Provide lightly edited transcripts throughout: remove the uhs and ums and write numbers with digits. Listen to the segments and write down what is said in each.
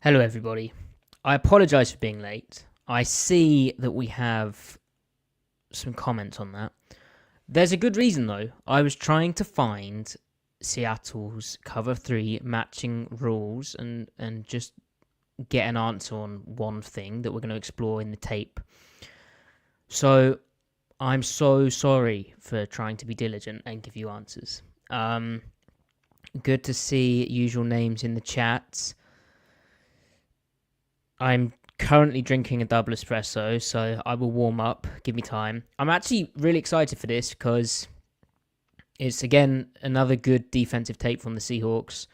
Hello, everybody. I apologise for being late. I see that we have some comments on that. There's a good reason, though. I was trying to find Seattle's cover 3 matching rules and just get an answer on one thing that we're going to explore in the tape. So I'm so sorry for trying to be diligent and give you answers. Good to see usual names in the chat. I'm currently drinking a double espresso, so I will warm up. Give me time. I'm actually really excited for this because it's, again, another good defensive tape from the Seahawks.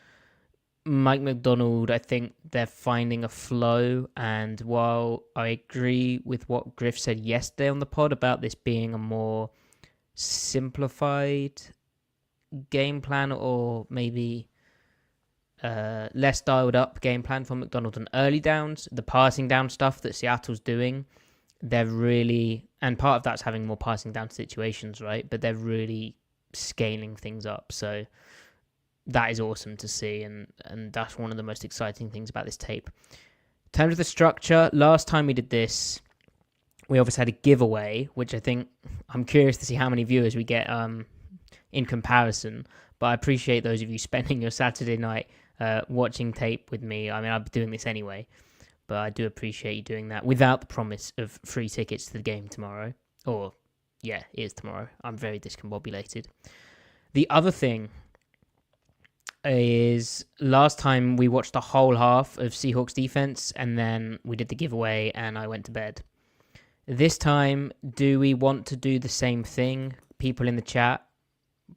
Mike McDonald, I think they're finding a flow, and while I agree with what Griff said yesterday on the pod about this being a more simplified game plan, or maybe less dialed up game plan for McDonald on early downs, the passing down stuff that Seattle's doing, they're really, and part of that's having more passing down situations, right? But they're really scaling things up. So that is awesome to see, and that's one of the most exciting things about this tape. In terms of the structure, last time we did this, we obviously had a giveaway, which I think I'm curious to see how many viewers we get in comparison. But I appreciate those of you spending your Saturday night watching tape with me. I mean, I'll be doing this anyway, but I do appreciate you doing that without the promise of free tickets to the game tomorrow. Or, yeah, it is tomorrow. I'm very discombobulated. The other thing is, last time we watched the whole half of Seahawks defense, and then we did the giveaway, and I went to bed. This time, do we want to do the same thing? People in the chat,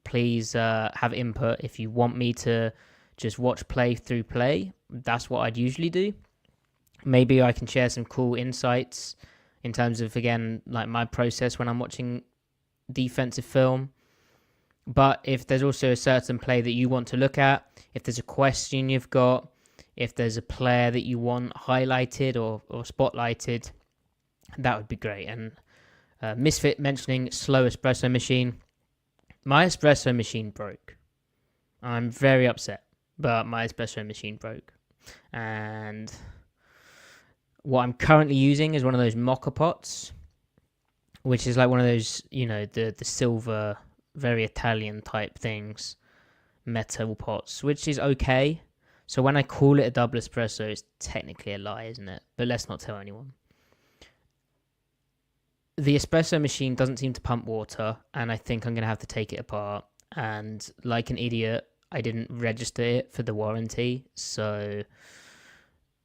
please have input. If you want me to just watch play through play, that's what I'd usually do. Maybe I can share some cool insights in terms of, again, like my process when I'm watching defensive film. But if there's also a certain play that you want to look at, if there's a question you've got, if there's a player that you want highlighted or spotlighted, that would be great. And Misfit mentioning slow espresso machine. My espresso machine broke. I'm very upset, but my espresso machine broke. And what I'm currently using is one of those mocha pots, which is like one of those, the silver, very Italian type things, metal pots, which is okay. So when I call it a double espresso, it's technically a lie, isn't it? But let's not tell anyone. The espresso machine doesn't seem to pump water, and I think I'm going to have to take it apart. And like an idiot, I didn't register it for the warranty. So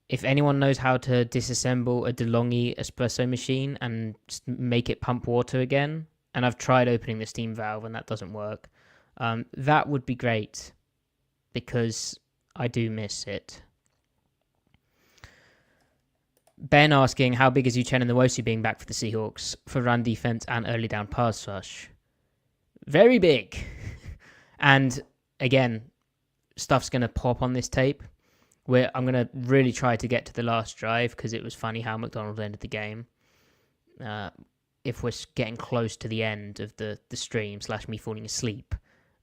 if anyone knows how to disassemble a DeLonghi espresso machine and make it pump water again, and I've tried opening the steam valve and that doesn't work, that would be great, because I do miss it. Ben asking, how big is Uchenna and Nwosu being back for the Seahawks for run defense and early down pass rush? Very big. And again, stuff's going to pop on this tape. I'm going to really try to get to the last drive, because it was funny how McDonald ended the game. If we're getting close to the end of the stream / me falling asleep,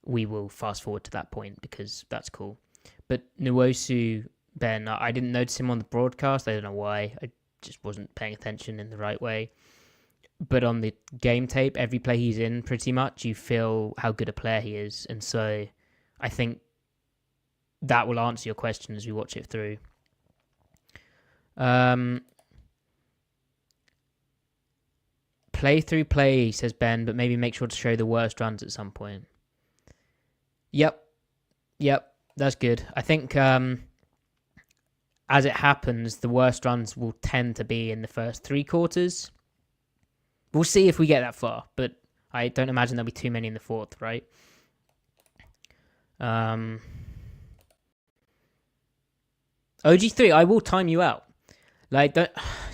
we will fast forward to that point, because that's cool. But Nwosu, Ben, I didn't notice him on the broadcast. I don't know why. I just wasn't paying attention in the right way. But on the game tape, every play he's in, pretty much, you feel how good a player he is. And so I think that will answer your question as we watch it through. Play through play, says Ben, but maybe make sure to show the worst runs at some point. Yep, that's good. I think as it happens, the worst runs will tend to be in the first 3 quarters. We'll see if we get that far, but I don't imagine there'll be too many in the 4th, right? OG3, I will time you out. Like,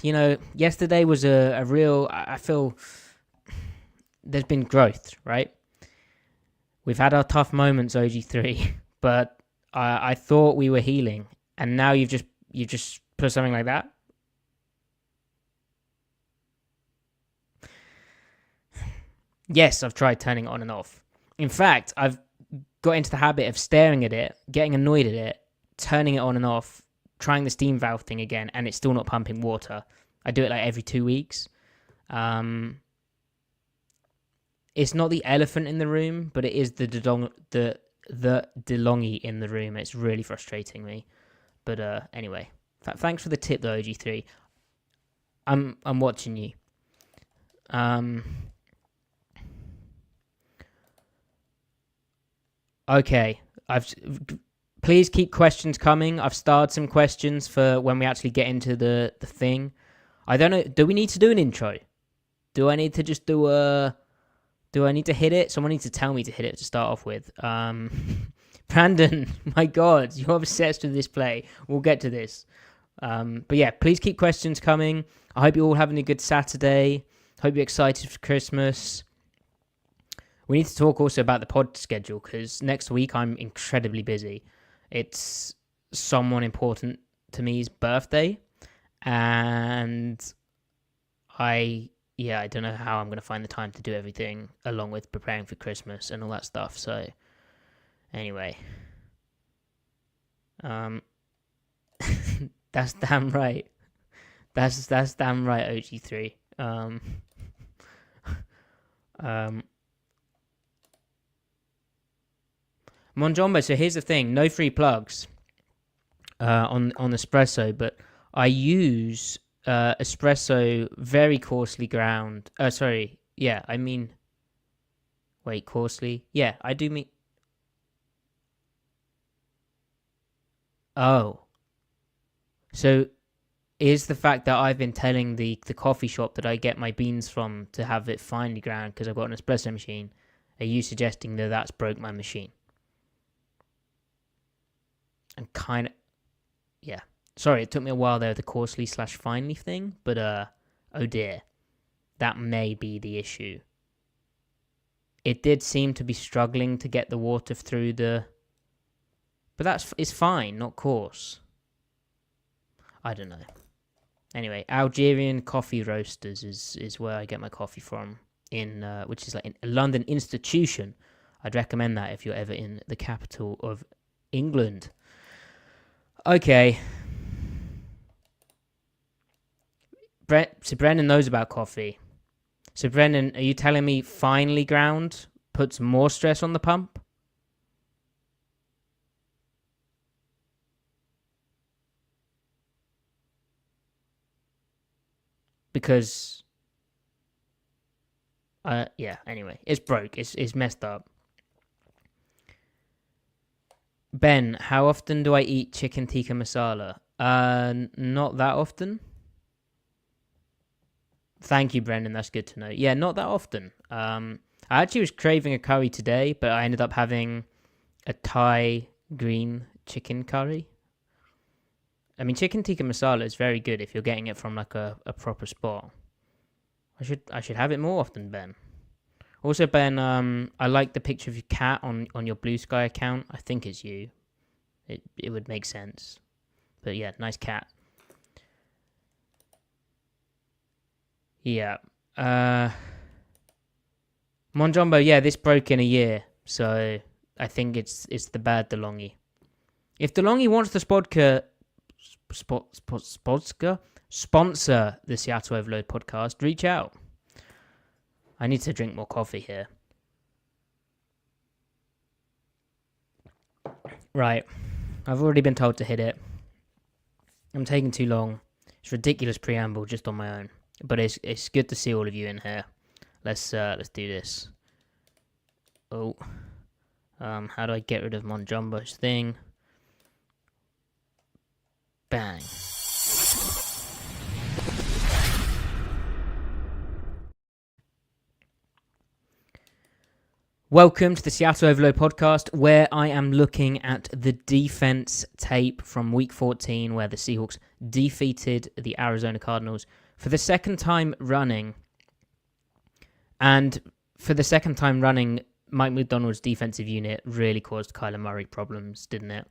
yesterday was a real, I feel there's been growth, right? We've had our tough moments, OG3, but I thought we were healing, and now you've just put something like that. Yes, I've tried turning it on and off. In fact, I've got into the habit of staring at it, getting annoyed at it, turning it on and off trying the steam valve thing again, and it's still not pumping water. I do it like every 2 weeks. It's not the elephant in the room, but it is the DeLonghi in the room. It's really frustrating me. But anyway, thanks for the tip though, OG3. I'm watching you. Okay, please keep questions coming. I've started some questions for when we actually get into the thing. I don't know. Do we need to do an intro? Do I need to just do a? Do I need to hit it? Someone needs to tell me to hit it to start off with. Brandon, my God, you're obsessed with this play. We'll get to this. But yeah, please keep questions coming. I hope you're all having a good Saturday. Hope you're excited for Christmas. We need to talk also about the pod schedule because next week I'm incredibly busy. It's someone important to me's birthday. And I don't know how I'm going to find the time to do everything along with preparing for Christmas and all that stuff. So anyway, that's damn right. That's damn right, OG3. Monjombo, so here's the thing. No free plugs on Espresso, but I use espresso very coarsely ground. Coarsely. Yeah, I do mean... Oh. So is the fact that I've been telling the coffee shop that I get my beans from to have it finely ground because I've got an espresso machine, are you suggesting that that's broke my machine? And kind of... Yeah. Sorry, it took me a while there, the coarsely/finely thing, but oh dear. That may be the issue. It did seem to be struggling to get the water through the... But it's fine, not coarse. I don't know. Anyway, Algerian Coffee Roasters is where I get my coffee from, which is like a London institution. I'd recommend that if you're ever in the capital of England. Okay. So Brennan knows about coffee. So Brennan, are you telling me finely ground puts more stress on the pump? Because, anyway, it's broke. It's messed up. Ben, how often do I eat chicken tikka masala? Not that often. Thank you, Brendan. That's good to know. Yeah, not that often. I actually was craving a curry today, but I ended up having a Thai green chicken curry. I mean, chicken tikka masala is very good if you're getting it from like a proper spot. I should have it more often, Ben. Also, Ben, I like the picture of your cat on your Blue Sky account. I think it's you. It would make sense. But yeah, nice cat. Yeah. Monjombo, yeah, this broke in a year. So I think it's the bad DeLonghi. If DeLonghi wants the sponsor the Seattle Overload podcast, reach out. I need to drink more coffee here. Right. I've already been told to hit it. I'm taking too long. It's ridiculous preamble just on my own. But it's good to see all of you in here. Let's do this. Oh. How do I get rid of Monjombo's thing? Bang. Welcome to the Seattle Overload podcast, where I am looking at the defense tape from Week 14, where the Seahawks defeated the Arizona Cardinals for the second time running. And for the second time running, Mike McDonald's defensive unit really caused Kyler Murray problems, didn't it?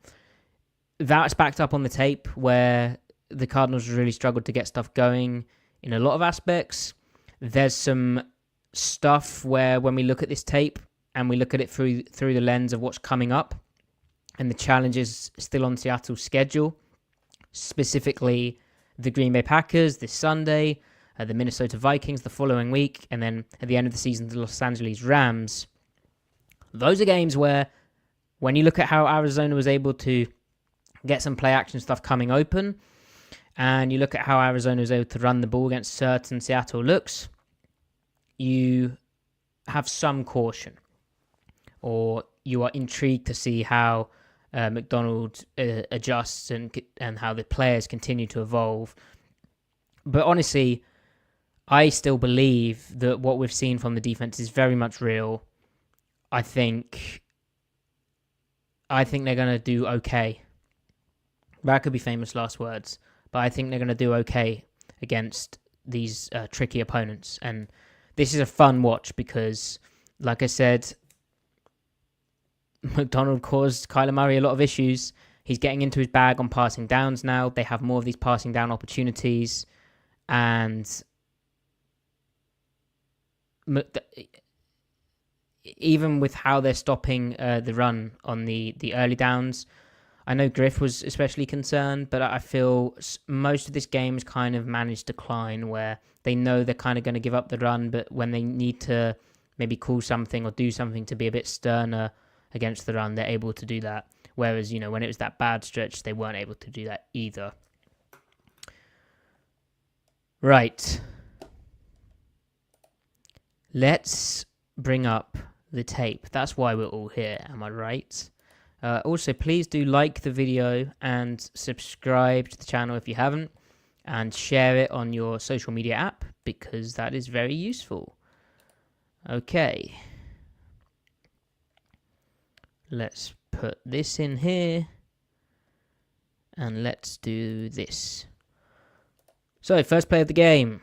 That's backed up on the tape, where the Cardinals really struggled to get stuff going in a lot of aspects. There's some stuff where when we look at this tape, and we look at it through the lens of what's coming up and the challenges still on Seattle's schedule. specifically the Green Bay Packers this Sunday, the Minnesota Vikings the following week, and then at the end of the season, the Los Angeles Rams. Those are games where, when you look at how Arizona was able to get some play action stuff coming open, and you look at how Arizona was able to run the ball against certain Seattle looks, you have some caution, or you are intrigued to see how McDonald adjusts and how the players continue to evolve. But honestly, I still believe that what we've seen from the defense is very much real. I think they're going to do okay. That could be famous last words, but I think they're going to do okay against these tricky opponents. And this is a fun watch because, like I said, McDonald caused Kyler Murray a lot of issues. He's getting into his bag on passing downs now. They have more of these passing down opportunities. And even with how they're stopping the run on the early downs, I know Griff was especially concerned, but I feel most of this game has kind of managed to decline where they know they're kind of going to give up the run, but when they need to maybe call something or do something to be a bit sterner against the run, they're able to do that. Whereas, when it was that bad stretch, they weren't able to do that either. Right. Let's bring up the tape. That's why we're all here, am I right? Also, please do like the video and subscribe to the channel if you haven't, and share it on your social media app because that is very useful. Okay. Let's put this in here, and let's do this. So, first play of the game.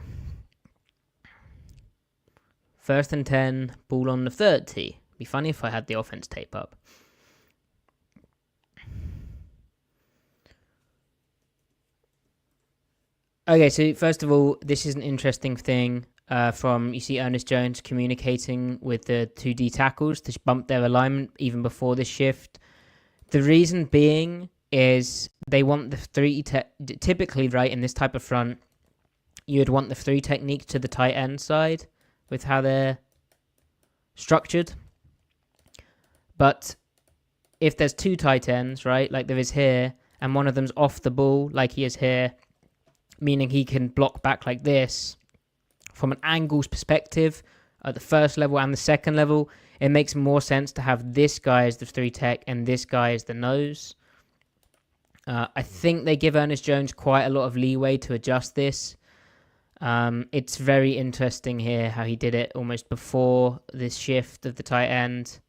1st and 10, ball on the 30. Be funny if I had the offense tape up. Okay, so first of all, this is an interesting thing you see Ernest Jones communicating with the 2D tackles to bump their alignment even before this shift. The reason being is they want the 3, typically, right, in this type of front, you would want the 3 technique to the tight end side with how they're structured. But if there's 2 tight ends, right, like there is here, and one of them's off the ball like he is here, meaning he can block back like this, from an angles perspective, at the first level and the second level, it makes more sense to have this guy as the 3 tech and this guy as the nose. I think they give Ernest Jones quite a lot of leeway to adjust this. It's very interesting here how he did it almost before this shift of the tight end.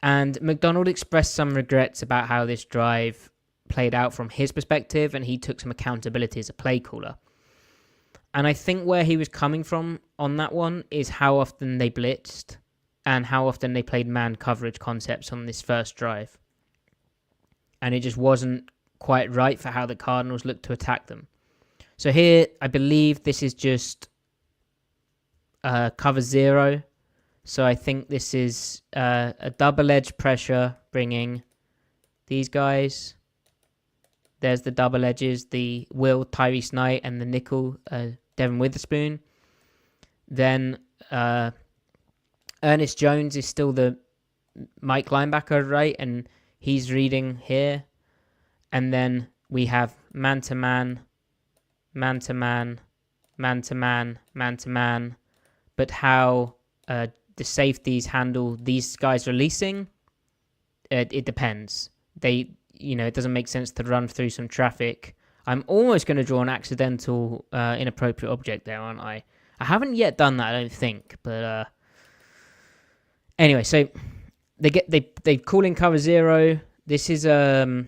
And McDonald expressed some regrets about how this drive played out from his perspective, and he took some accountability as a play caller. And I think where he was coming from on that one is how often they blitzed and how often they played man coverage concepts on this first drive. And it just wasn't quite right for how the Cardinals looked to attack them. So here, I believe this is just cover 0. So I think this is a double edge pressure bringing these guys. There's the double edges, the Will, Tyrese Knight, and the nickel, Devin Witherspoon. Then Ernest Jones is still the Mike linebacker, right? And he's reading here. And then we have man-to-man, man-to-man, man-to-man, man-to-man. But how the safeties handle these guys releasing, it depends. It doesn't make sense to run through some traffic. I'm almost going to draw an accidental inappropriate object there, aren't I? I haven't yet done that, I don't think. But anyway, so they call in cover 0. This is a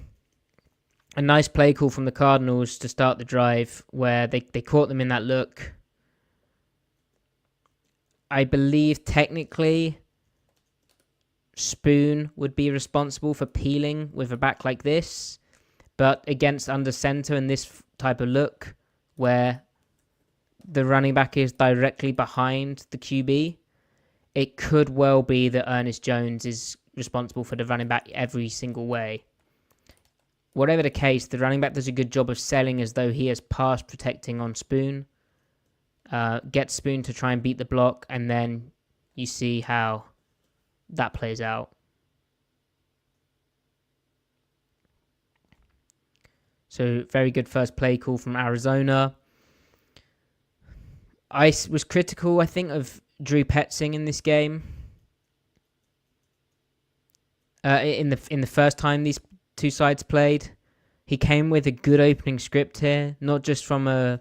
nice play call from the Cardinals to start the drive where they caught them in that look. I believe technically Spoon would be responsible for peeling with a back like this, but against under center in this type of look where the running back is directly behind the QB, it could well be that Ernest Jones is responsible for the running back every single way. Whatever the case, the running back does a good job of selling as though he is pass protecting on Spoon. Gets Spoon to try and beat the block, and then you see how that plays out. So very good first play call from Arizona. I was critical, I think, of Drew Petzing in this game. In the first time these two sides played, he came with a good opening script here, not just from a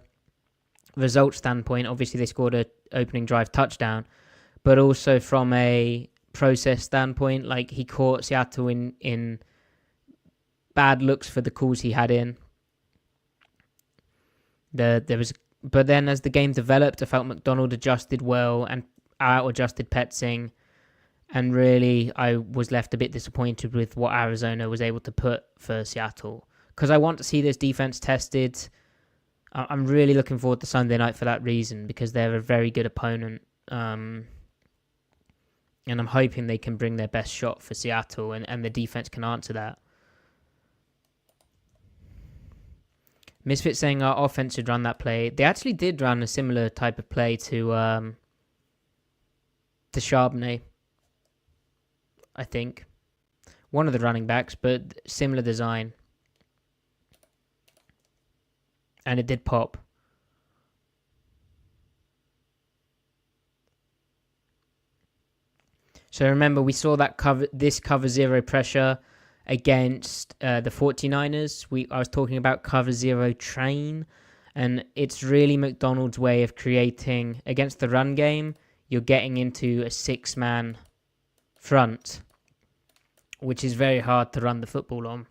result standpoint. Obviously, they scored a opening drive touchdown, but also from a process standpoint. Like, he caught Seattle in bad looks for the calls he had in. But then as the game developed, I felt McDonald adjusted well and out-adjusted Petzing. And really, I was left a bit disappointed with what Arizona was able to put for Seattle. Because I want to see this defense tested. I'm really looking forward to Sunday night for that reason, because they're a very good opponent. And I'm hoping they can bring their best shot for Seattle, and the defense can answer that. Misfit saying our offense should run that play. They actually did run a similar type of play to Charbonnet, I think. One of the running backs, but similar design. And it did pop. So remember, we saw that cover zero pressure against the 49ers. I was talking about cover zero train, and it's really McDonald's way of creating, against the run game, you're getting into a 6-man front, which is very hard to run the football on.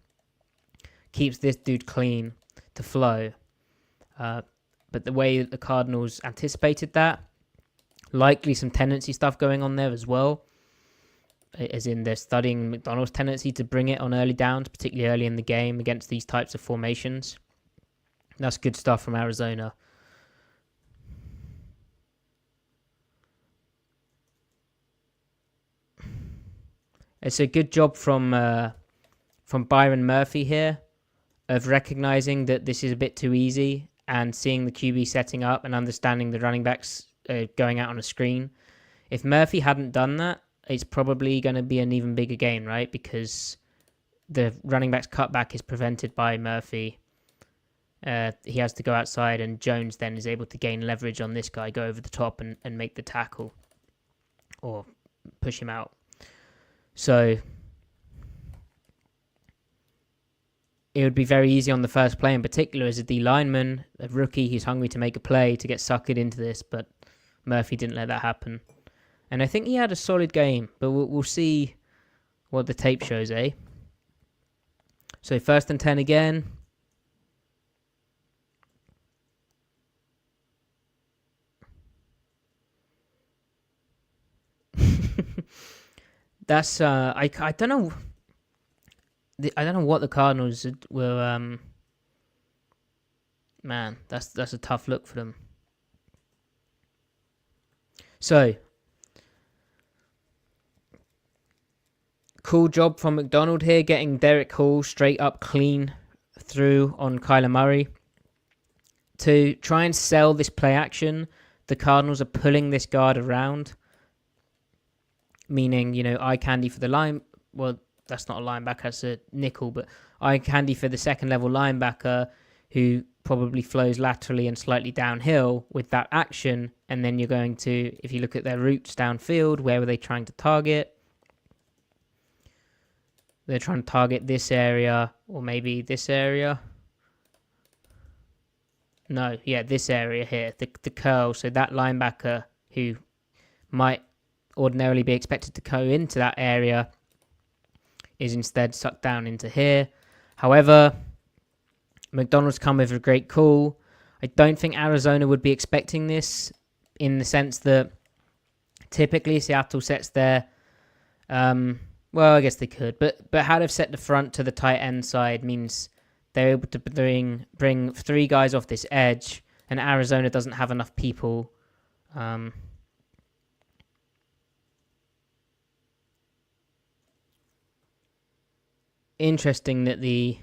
Keeps this dude clean to flow. But the way the Cardinals anticipated that, likely some tendency stuff going on there as well, as in they're studying McDonald's tendency to bring it on early downs, particularly early in the game against these types of formations. That's good stuff from Arizona. It's a good job from Byron Murphy here of recognizing that this is a bit too easy and seeing the QB setting up and understanding the running backs going out on a screen. If Murphy hadn't done that, it's probably going to be an even bigger game, right? Because the running back's cutback is prevented by Murphy. He has to go outside, and Jones then is able to gain leverage on this guy, go over the top and make the tackle or push him out. So it would be very easy on the first play, in particular as a D lineman, a rookie who's hungry to make a play, to get suckered into this, but Murphy didn't let that happen. And I think he had a solid game, but we'll see what the tape shows, eh? So 1st and 10 again. That's I don't know. I don't know what the Cardinals will. Man, that's a tough look for them. So, cool job from McDonald here, getting Derek Hall straight up clean through on Kyler Murray. To try and sell this play action, the Cardinals are pulling this guard around. Meaning, eye candy for the line. Well, that's not a linebacker, that's a nickel, but eye candy for the second level linebacker who probably flows laterally and slightly downhill with that action. And then you're going to, if you look at their routes downfield, where were they trying to target? They're trying to target this area or maybe this area. No, yeah, this area here, the curl. So that linebacker who might ordinarily be expected to go into that area is instead sucked down into here. However, McDonald's come with a great call. I don't think Arizona would be expecting this, in the sense that typically Seattle sets their well, I guess they could, but how they've set the front to the tight end side means they're able to bring 3 guys off this edge, and Arizona doesn't have enough people interesting that the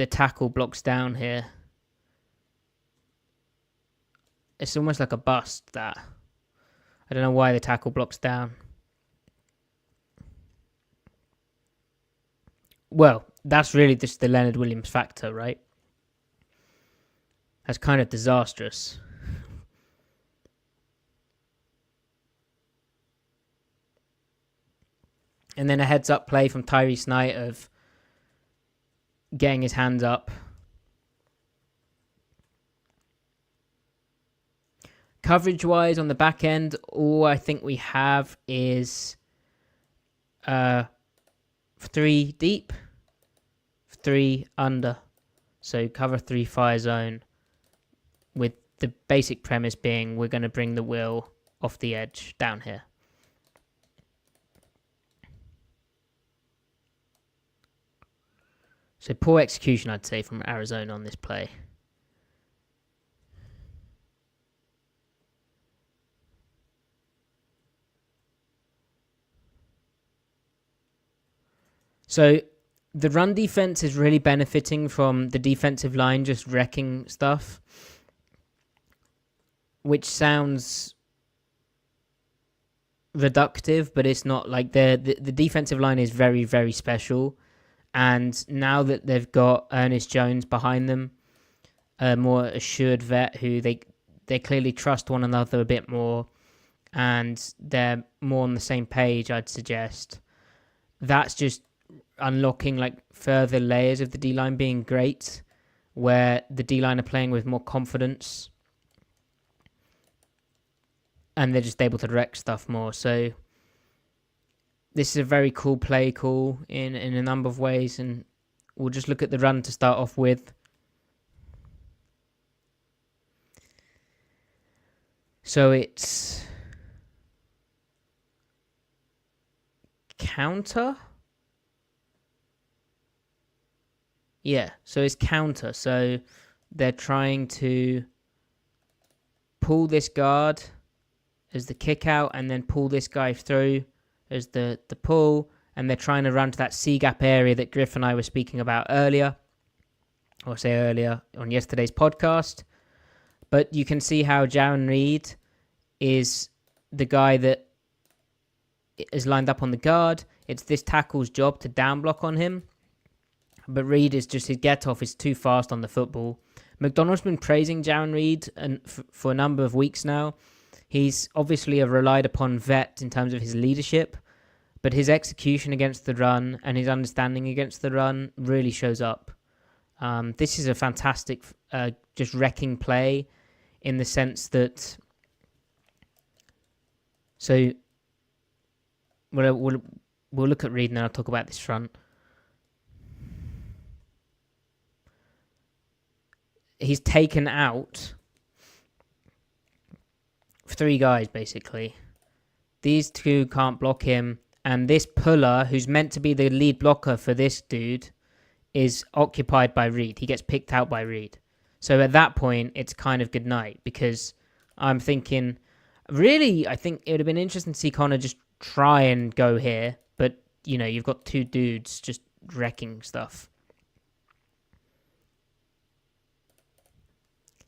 tackle blocks down here. It's almost like a bust, that. I don't know why the tackle blocks down. Well, that's really just the Leonard Williams factor, right? That's kind of disastrous. And then a heads-up play from Tyrese Knight of getting his hands up. Coverage-wise, on the back end, all I think we have is 3 deep, 3 under. So cover 3 fire zone, with the basic premise being we're going to bring the will off the edge down here. So poor execution, I'd say, from Arizona on this play. So the run defense is really benefiting from the defensive line just wrecking stuff, which sounds reductive, but it's not. Like the defensive line is very, very special. And now that they've got Ernest Jones behind them, a more assured vet who they clearly trust one another a bit more, and they're more on the same page, I'd suggest. That's just unlocking like further layers of the D-line being great, where the D-line are playing with more confidence and they're just able to wreck stuff more. So this is a very cool play call in a number of ways, and we'll just look at the run to start off with. So it's counter. Yeah, so it's counter. So they're trying to pull this guard as the kick out and then pull this guy through as the pull. And they're trying to run to that C-gap area that Griff and I were speaking about earlier. Or say earlier on yesterday's podcast. But you can see how Jaron Reed is the guy that is lined up on the guard. It's this tackle's job to down block on him. But Reed is just, his get-off is too fast on the football. McDonald's been praising Jaron Reed for a number of weeks now. He's obviously a relied-upon vet in terms of his leadership, but his execution against the run and his understanding against the run really shows up. This is a fantastic just wrecking play in the sense that... So we'll look at Reed and then I'll talk about this front. He's taken out 3 guys, basically. These 2 can't block him. And this puller, who's meant to be the lead blocker for this dude, is occupied by Reed. He gets picked out by Reed. So at that point, it's kind of good night. Because I'm thinking, really, I think it would have been interesting to see Connor just try and go here. But, you know, you've got 2 dudes just wrecking stuff.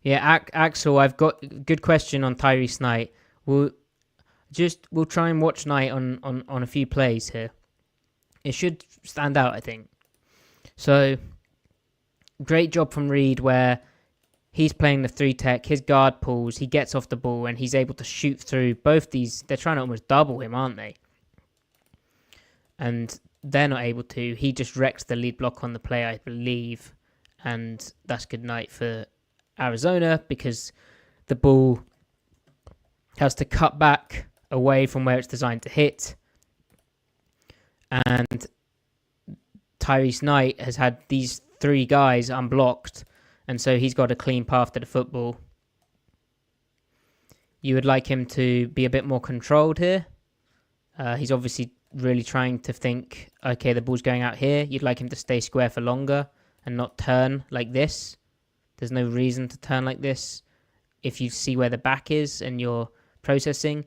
Yeah, Axel, I've got a good question on Tyrese Knight. We'll try and watch Knight on a few plays here. It should stand out, I think. So, great job from Reed where he's playing the 3-tech, his guard pulls, he gets off the ball, and he's able to shoot through both these. They're trying to almost double him, aren't they? And they're not able to. He just wrecks the lead block on the play, I believe. And that's good night for Arizona, because the ball has to cut back away from where it's designed to hit, and Tyrese Knight has had these 3 guys unblocked, and so he's got a clean path to the football. You would like him to be a bit more controlled here. He's obviously really trying to think, okay, the ball's going out here. You'd like him to stay square for longer and not turn like this. There's no reason to turn like this if you see where the back is and you're processing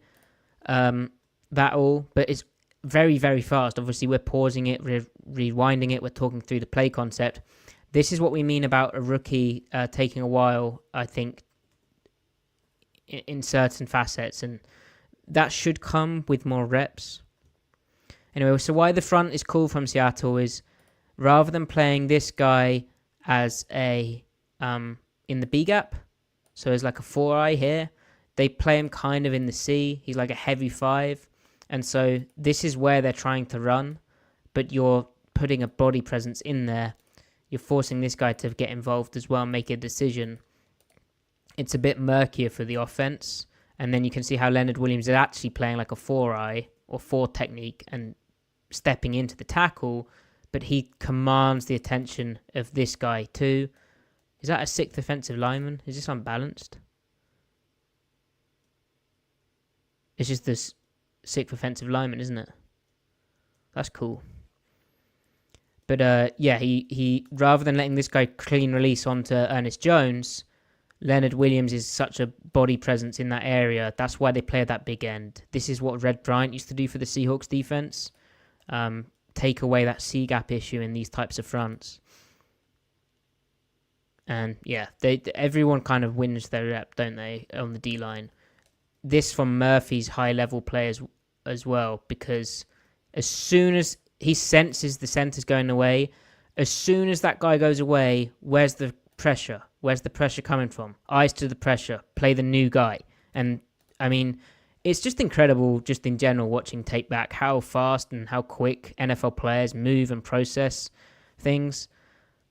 that all. But very, very fast. Obviously, we're pausing it, rewinding it, we're talking through the play concept. This is what we mean about a rookie taking a while, I think, in certain facets, and that should come with more reps. Anyway, so why the front is cool from Seattle is rather than playing this guy as a in the B gap, so as like a 4-eye here, they play him kind of in the C. He's like a heavy 5, and so this is where they're trying to run, but you're putting a body presence in there. You're forcing this guy to get involved as well and make a decision. It's a bit murkier for the offense, and then you can see how Leonard Williams is actually playing like a 4-eye or 4 technique and stepping into the tackle, but he commands the attention of this guy too. Is that a 6th offensive lineman? Is this unbalanced? It's just this 6th offensive lineman, isn't it? That's cool. But yeah, he rather than letting this guy clean release onto Ernest Jones, Leonard Williams is such a body presence in that area. That's why they play at that big end. This is what Red Bryant used to do for the Seahawks defense. Take away that C-gap issue in these types of fronts. And yeah, everyone kind of wins their rep, don't they, on the D-line. This from Murphy's high-level players as well, because as soon as he senses the center's going away, as soon as that guy goes away, where's the pressure? Where's the pressure coming from? Eyes to the pressure. Play the new guy. And, I mean, it's just incredible, just in general, watching tape back, how fast and how quick NFL players move and process things.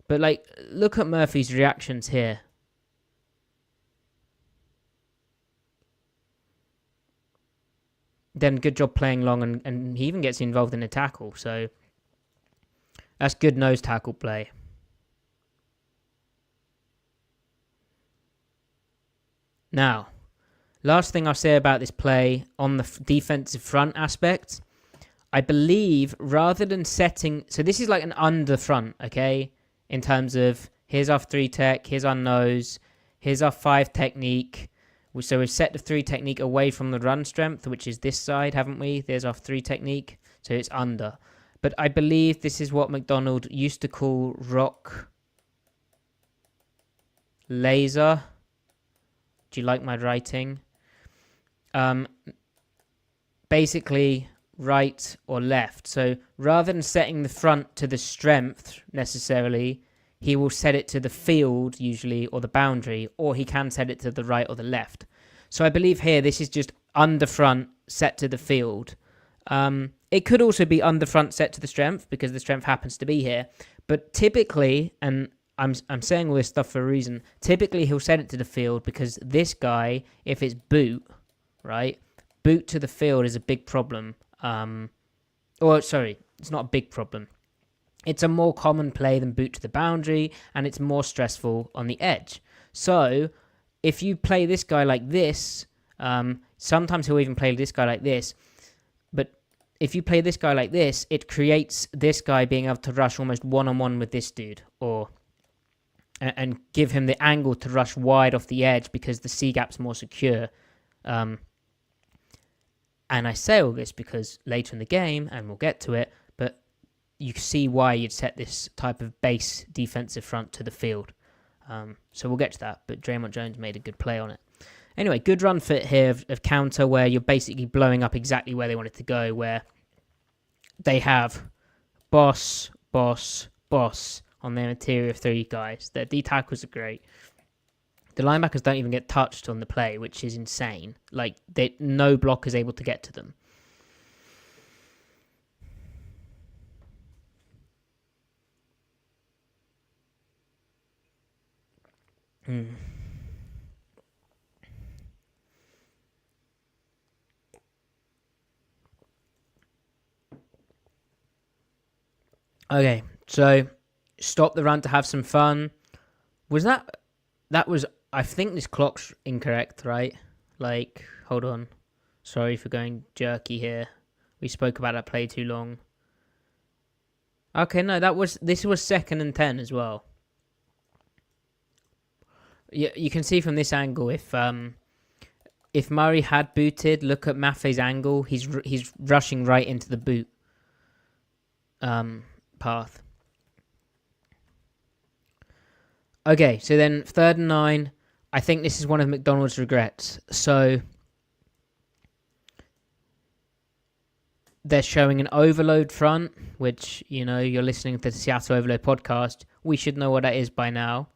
But, like, look at Murphy's reactions here. Then good job playing long, and he even gets involved in a tackle. So that's good nose tackle play. Now, last thing I'll say about this play on the defensive front aspect, I believe rather than setting... So this is like an under front, okay? In terms of, here's our 3 tech, here's our nose, here's our 5 technique. So we've set the 3 technique away from the run strength, which is this side, haven't we? There's our 3 technique, so it's under. But I believe this is what McDonald used to call rock laser. Do you like my writing? Basically, right or left. So rather than setting the front to the strength necessarily, he will set it to the field usually, or the boundary, or he can set it to the right or the left. So I believe here this is just under front set to the field. It could also be under front set to the strength because the strength happens to be here. But typically, and I'm saying all this stuff for a reason, typically he'll set it to the field because this guy, if it's boot, right, boot to the field is a big problem. Sorry, it's not a big problem. It's a more common play than boot to the boundary, and it's more stressful on the edge. So, if you play this guy like this, sometimes he'll even play this guy like this, but if you play this guy like this, it creates this guy being able to rush almost one-on-one with this dude, and give him the angle to rush wide off the edge because the C-gap's more secure. And I say all this because later in the game, and we'll get to it, but you see why you'd set this type of base defensive front to the field. So we'll get to that, but Draymond Jones made a good play on it. Anyway, good run fit here of counter where you're basically blowing up exactly where they wanted to go, where they have boss on their interior 3 guys. Their D tackles are great. The linebackers don't even get touched on the play, which is insane. Like, no block is able to get to them. Okay, so stop the run to have some fun. That was, I think this clock's incorrect, right? Like, hold on. Sorry for going jerky here. We spoke about that play too long. Okay, no, this was 2nd and 10 as well. You can see from this angle if if Murray had booted, look at Maffei's angle. He's rushing right into the boot path. Okay, so then 3rd and 9. I think this is one of McDonald's regrets. So they're showing an overload front, which, you're listening to the Seattle Overload podcast. We should know what that is by now.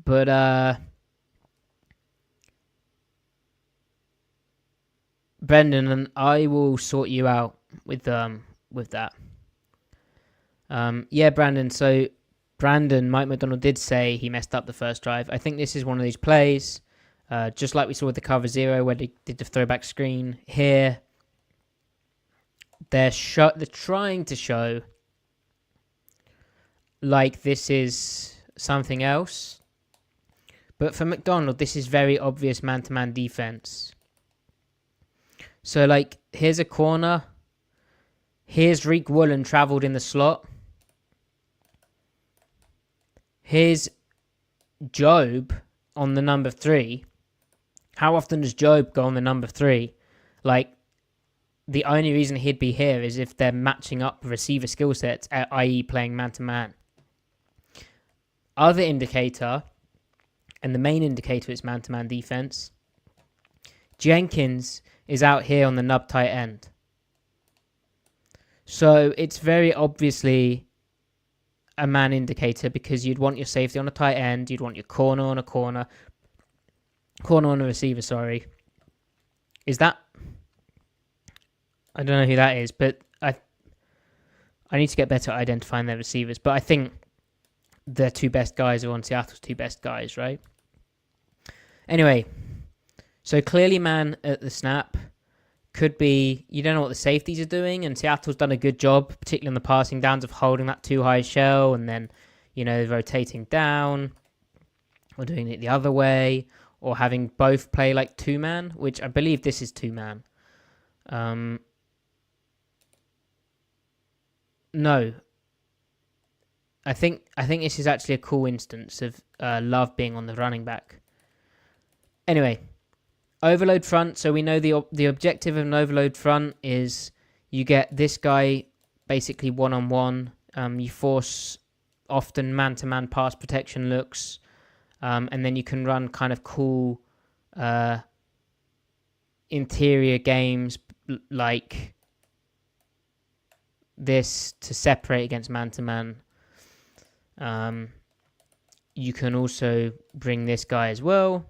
But Brendan, and I will sort you out with that. Yeah, Brandon. So Mike McDonald did say he messed up the first drive. I think this is one of these plays, just like we saw with the cover 0 where they did the throwback screen. Here, they're trying to show like this is something else. But for McDonald, this is very obvious man-to-man defense. So, like, here's a corner. Here's Reek Woolen travelled in the slot. Here's Job on the number 3. How often does Job go on the number 3? Like, the only reason he'd be here is if they're matching up receiver skill sets, i.e. playing man-to-man. Other indicator, and the main indicator is man-to-man defense, Jenkins is out here on the nub tight end. So it's very obviously a man indicator because you'd want your safety on a tight end, you'd want your corner on a receiver, sorry. Is that... I don't know who that is, but I need to get better at identifying their receivers. But I think their 2 best guys are on Seattle's 2 best guys, right? Anyway, so clearly man at the snap. Could be, you don't know what the safeties are doing, and Seattle's done a good job, particularly on the passing downs, of holding that too high shell and then, rotating down or doing it the other way or having both play like 2-man, which I believe this is 2-man. No. I think this is actually a cool instance of Love being on the running back. Anyway, overload front. So we know the objective of an overload front is you get this guy basically one-on-one. You force often man-to-man pass protection looks, and then you can run kind of cool interior games like this to separate against man-to-man. You can also bring this guy as well.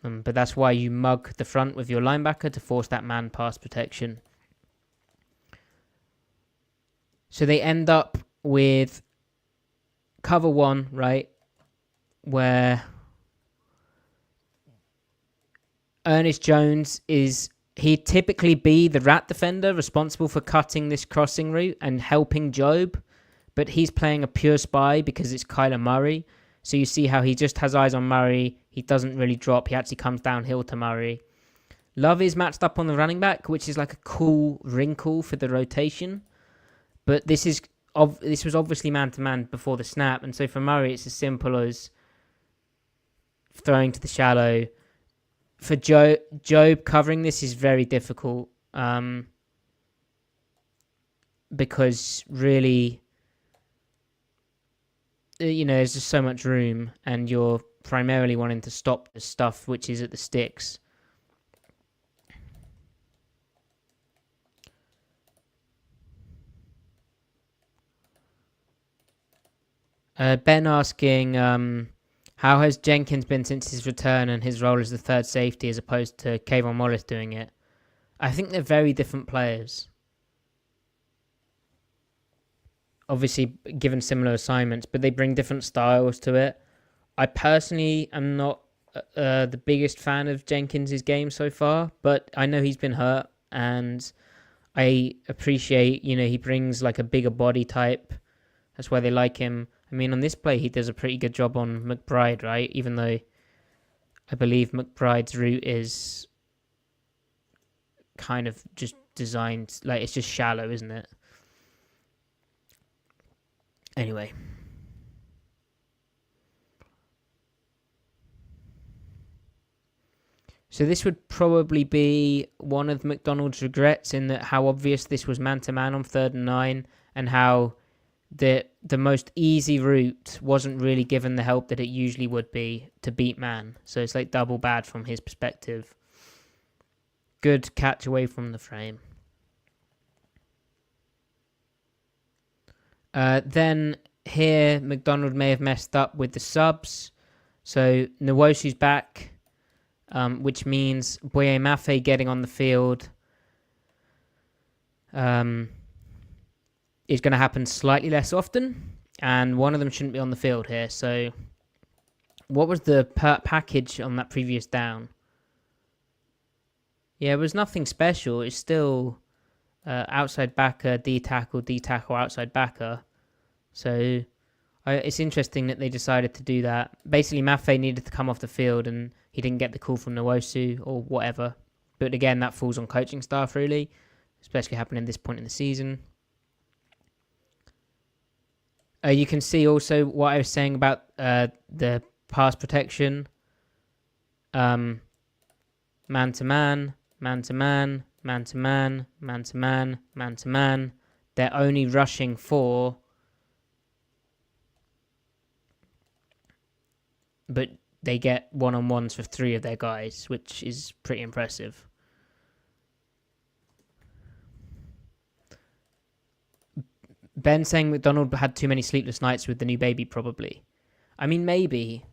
But that's why you mug the front with your linebacker to force that man pass protection. So they end up with cover 1, right? Where Ernest Jones he'd typically be the rat defender responsible for cutting this crossing route and helping Job. But he's playing a pure spy because it's Kyler Murray. So you see how he just has eyes on Murray. He doesn't really drop. He actually comes downhill to Murray. Love is matched up on the running back, which is like a cool wrinkle for the rotation. But this was obviously man-to-man before the snap. And so for Murray, it's as simple as throwing to the shallow. For Job, covering this is very difficult. Because really... there's just so much room and you're primarily wanting to stop the stuff which is at the sticks. Ben asking, how has Jenkins been since his return and his role as the third safety as opposed to Kayvon Wallace doing it? I think they're very different players. Obviously given similar assignments, but they bring different styles to it. I personally am not the biggest fan of Jenkins' game so far, but I know he's been hurt, and I appreciate, he brings like a bigger body type. That's why they like him. I mean, on this play, he does a pretty good job on McBride, right? Even though I believe McBride's route is kind of just designed, like it's just shallow, isn't it? Anyway. So this would probably be one of McDonald's regrets, in that how obvious this was man-to-man on 3rd and 9, and how the most easy route wasn't really given the help that it usually would be to beat man. So it's like double bad from his perspective. Good catch away from the frame. Then here, McDonald may have messed up with the subs. So Nwosu's back, which means Boye Mafe getting on the field is going to happen slightly less often, and one of them shouldn't be on the field here. So what was the package on that previous down? Yeah, it was nothing special. It's still outside backer, D-tackle, outside backer. So it's interesting that they decided to do that. Basically, Mafe needed to come off the field, and he didn't get the call from Nwosu or whatever. But again, that falls on coaching staff, really, especially happening at this point in the season. You can see also what I was saying about the pass protection. Man-to-man, man-to-man, man-to-man, man-to-man, man-to-man. They're only rushing 4. But they get one-on-ones for 3 of their guys, which is pretty impressive. Ben saying McDonald had too many sleepless nights with the new baby, probably. I mean, maybe.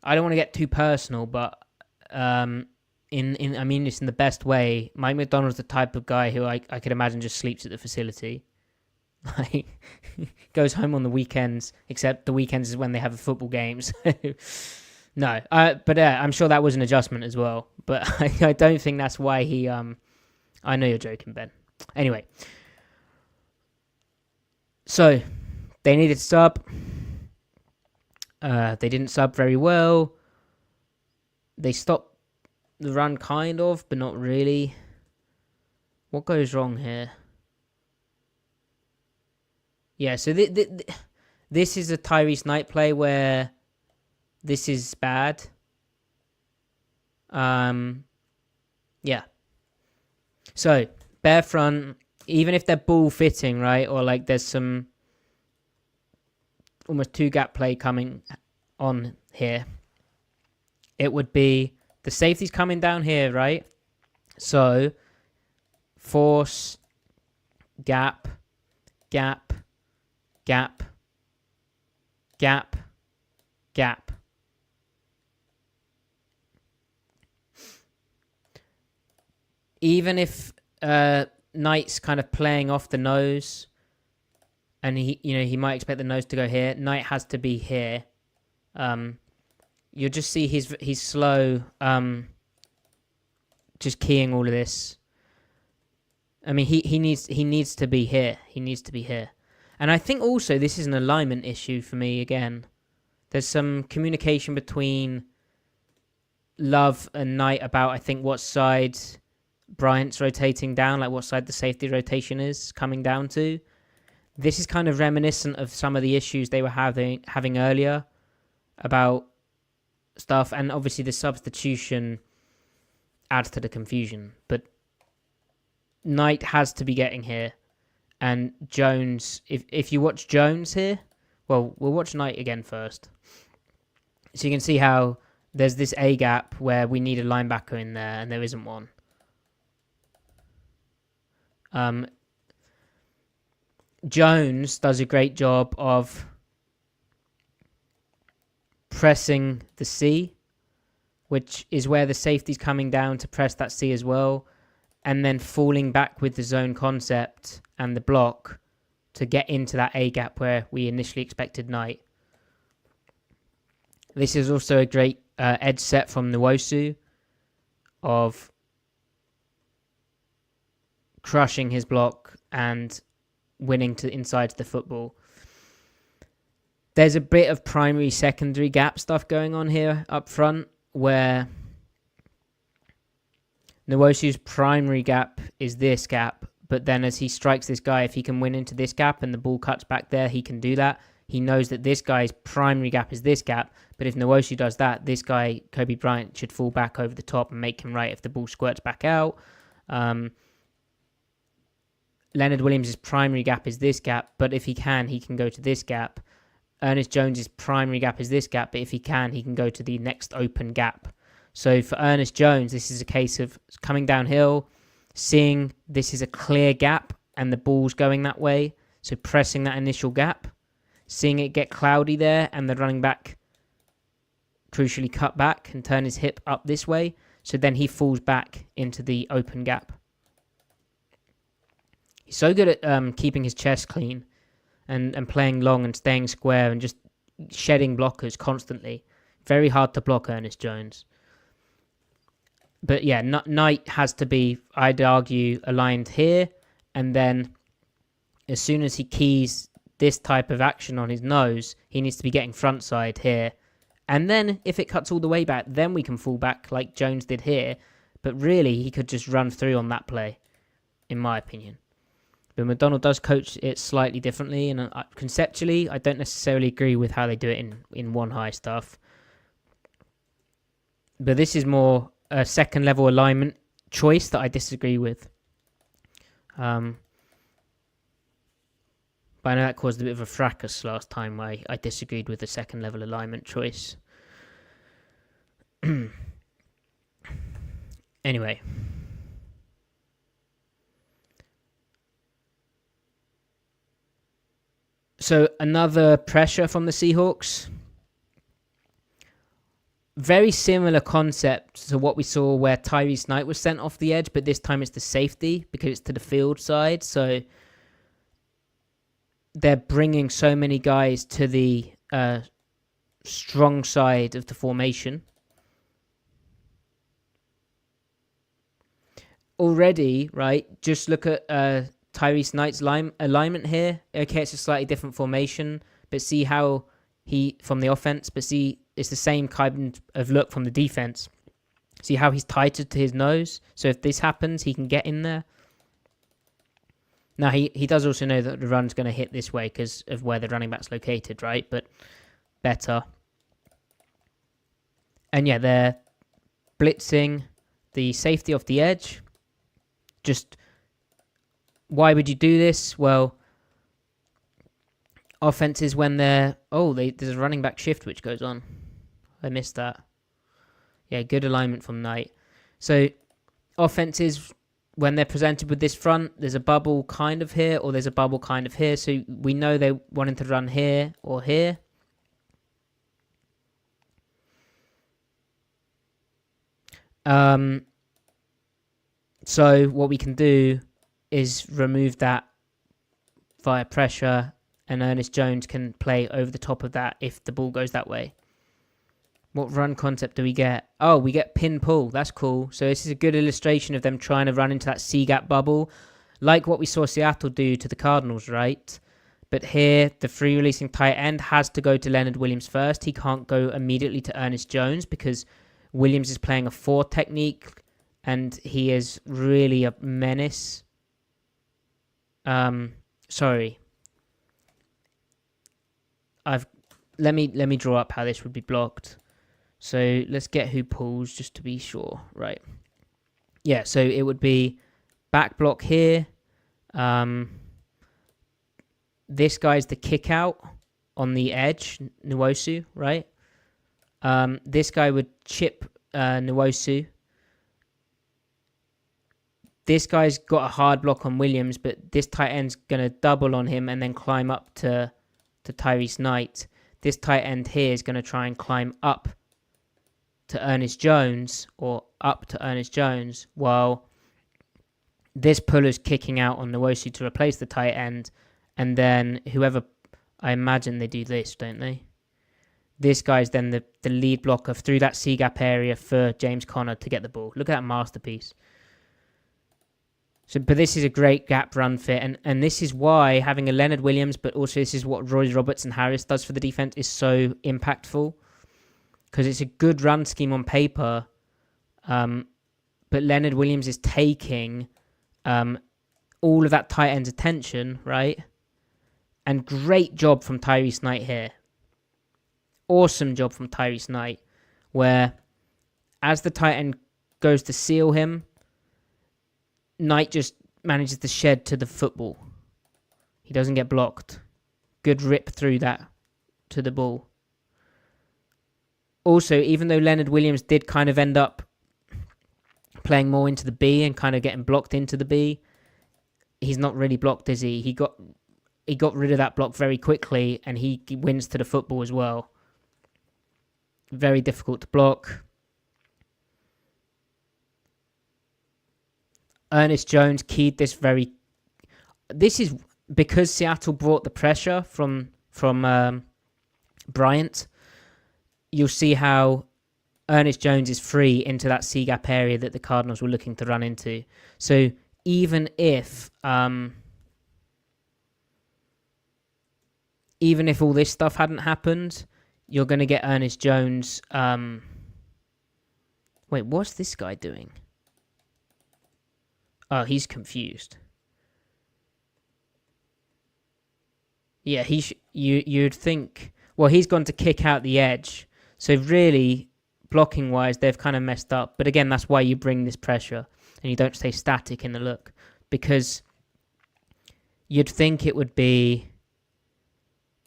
I don't want to get too personal, but I mean this in the best way. Mike McDonald's the type of guy who I could imagine just sleeps at the facility. Like, goes home on the weekends, except the weekends is when they have the football games. No, but I'm sure that was an adjustment as well. But I don't think that's why he... I know you're joking, Ben. Anyway. So, they needed to sub. They didn't sub very well. They stopped the run kind of, but not really. What goes wrong here? Yeah, so this is a Tyrese Knight play where this is bad. Yeah. So, bare front, even if they're ball fitting, right? Or like there's some almost 2-gap play coming on here. It would be the safety's coming down here, right? So, force, gap, gap, gap, gap, gap. Even if Knight's kind of playing off the nose, and he might expect the nose to go here, Knight has to be here. You'll just see he's slow, just keying all of this. I mean, he needs to be here. He needs to be here. And I think also this is an alignment issue for me again. There's some communication between Love and Knight about, I think, what side Bryant's rotating down, like what side the safety rotation is coming down to. This is kind of reminiscent of some of the issues they were having earlier about stuff, and obviously the substitution adds to the confusion. But Knight has to be getting here, and Jones, if you watch Jones here, well, we'll watch Knight again first. So you can see how there's this A gap where we need a linebacker in there, and there isn't one. Jones does a great job of pressing the C, which is where the safety's coming down to press that C as well, and then falling back with the zone concept and the block to get into that A gap where we initially expected Knight. This is also a great edge set from Nwosu of crushing his block and winning to inside the football. There's a bit of primary, secondary gap stuff going on here up front, where Nwosu's primary gap is this gap, but then as he strikes this guy, if he can win into this gap and the ball cuts back there, he can do that. he knows that this guy's primary gap is this gap, but if Nwosu does that, this guy, Kobe Bryant, should fall back over the top and make him right if the ball squirts back out. Leonard Williams' primary gap is this gap, but if he can go to this gap. Ernest Jones' primary gap is this gap, but if he can go to the next open gap. So for Ernest Jones, this is a case of coming downhill, seeing this is a clear gap and the ball's going that way, so pressing that initial gap, seeing it get cloudy there and the running back crucially cut back and turn his hip up this way, so then he falls back into the open gap. He's so good at keeping his chest clean and playing long and staying square and just shedding blockers constantly. Very hard to block Ernest Jones. But yeah, Knight has to be, I'd argue, aligned here. And then as soon as he keys this type of action on his nose, he needs to be getting front side here. And then if it cuts all the way back, then we can fall back like Jones did here. But really, he could just run through on that play, in my opinion. But McDonald does coach it slightly differently, and conceptually, I don't necessarily agree with how they do it in one high stuff. But this is more a second level alignment choice that I disagree with. But I know that caused a bit of a fracas last time. I disagreed with the second level alignment choice. Anyway. So another pressure from the Seahawks. Very similar concept to what we saw where Tyrese Knight was sent off the edge, but this time it's the safety because it's to the field side. So they're bringing so many guys to the strong side of the formation. Already, right, just look at Tyrese Knight's alignment here. Okay, it's a slightly different formation, but see how from the offense, but see it's the same kind of look from the defense. See how he's tighter to his nose? So if this happens, he can get in there. Now, he does also know that the run's going to hit this way because of where the running back's located, right? But better. And yeah, they're blitzing the safety off the edge. Just, why would you do this? Well, offenses when they're... there's a running back shift which goes on. I missed that. Yeah, good alignment from Knight. So, offenses, when they're presented with this front, there's a bubble kind of here, or there's a bubble kind of here. So, we know they're wanting to run here or here. So, what we can do is remove that via pressure, and Ernest Jones can play over the top of that if the ball goes that way. What run concept do we get? Oh, we get pin pull. That's cool. So this is a good illustration of them trying to run into that C-gap bubble, like what we saw Seattle do to the Cardinals, right? But here, the free releasing tight end has to go to Leonard Williams first. He can't go immediately to Ernest Jones because Williams is playing a 4 technique, and he is really a menace. Sorry. Let me draw up how this would be blocked. So let's get who pulls just to be sure, right? Yeah, so it would be back block here. This guy's the kick out on the edge, Nwosu, right? This guy would chip Nwosu. This guy's got a hard block on Williams, but this tight end's going to double on him and then climb up to Tyrese Knight. This tight end here is going to try and climb up to Ernest Jones, or up to Ernest Jones, while this puller's kicking out on Nwosu to replace the tight end, and then whoever, I imagine they do this, don't they? This guy's then the lead blocker through that C-gap area for James Conner to get the ball. Look at that masterpiece. So, but this is a great gap run fit, and this is why having a Leonard Williams, but also this is what Roy Robertson Harris does for the defense, is so impactful. Because it's a good run scheme on paper, but Leonard Williams is taking all of that tight end's attention, right? And great job from Tyrese Knight here. Awesome job from Tyrese Knight, where as the tight end goes to seal him, Knight just manages to shed to the football. He doesn't get blocked. Good rip through that to the ball. Also, even though Leonard Williams did kind of end up playing more into the B and kind of getting blocked into the B, he's not really blocked, is he? He got rid of that block very quickly, and he wins to the football as well. Very difficult to block. Ernest Jones keyed this very... This is because Seattle brought the pressure from Bryant. You'll see how Ernest Jones is free into that C-gap area that the Cardinals were looking to run into. So even if all this stuff hadn't happened, you're going to get Ernest Jones... Wait, what's this guy doing? Oh, he's confused. Yeah, you'd think... Well, he's gone to kick out the edge. So really, blocking-wise, they've kind of messed up. But again, that's why you bring this pressure. And you don't stay static in the look. Because you'd think it would be...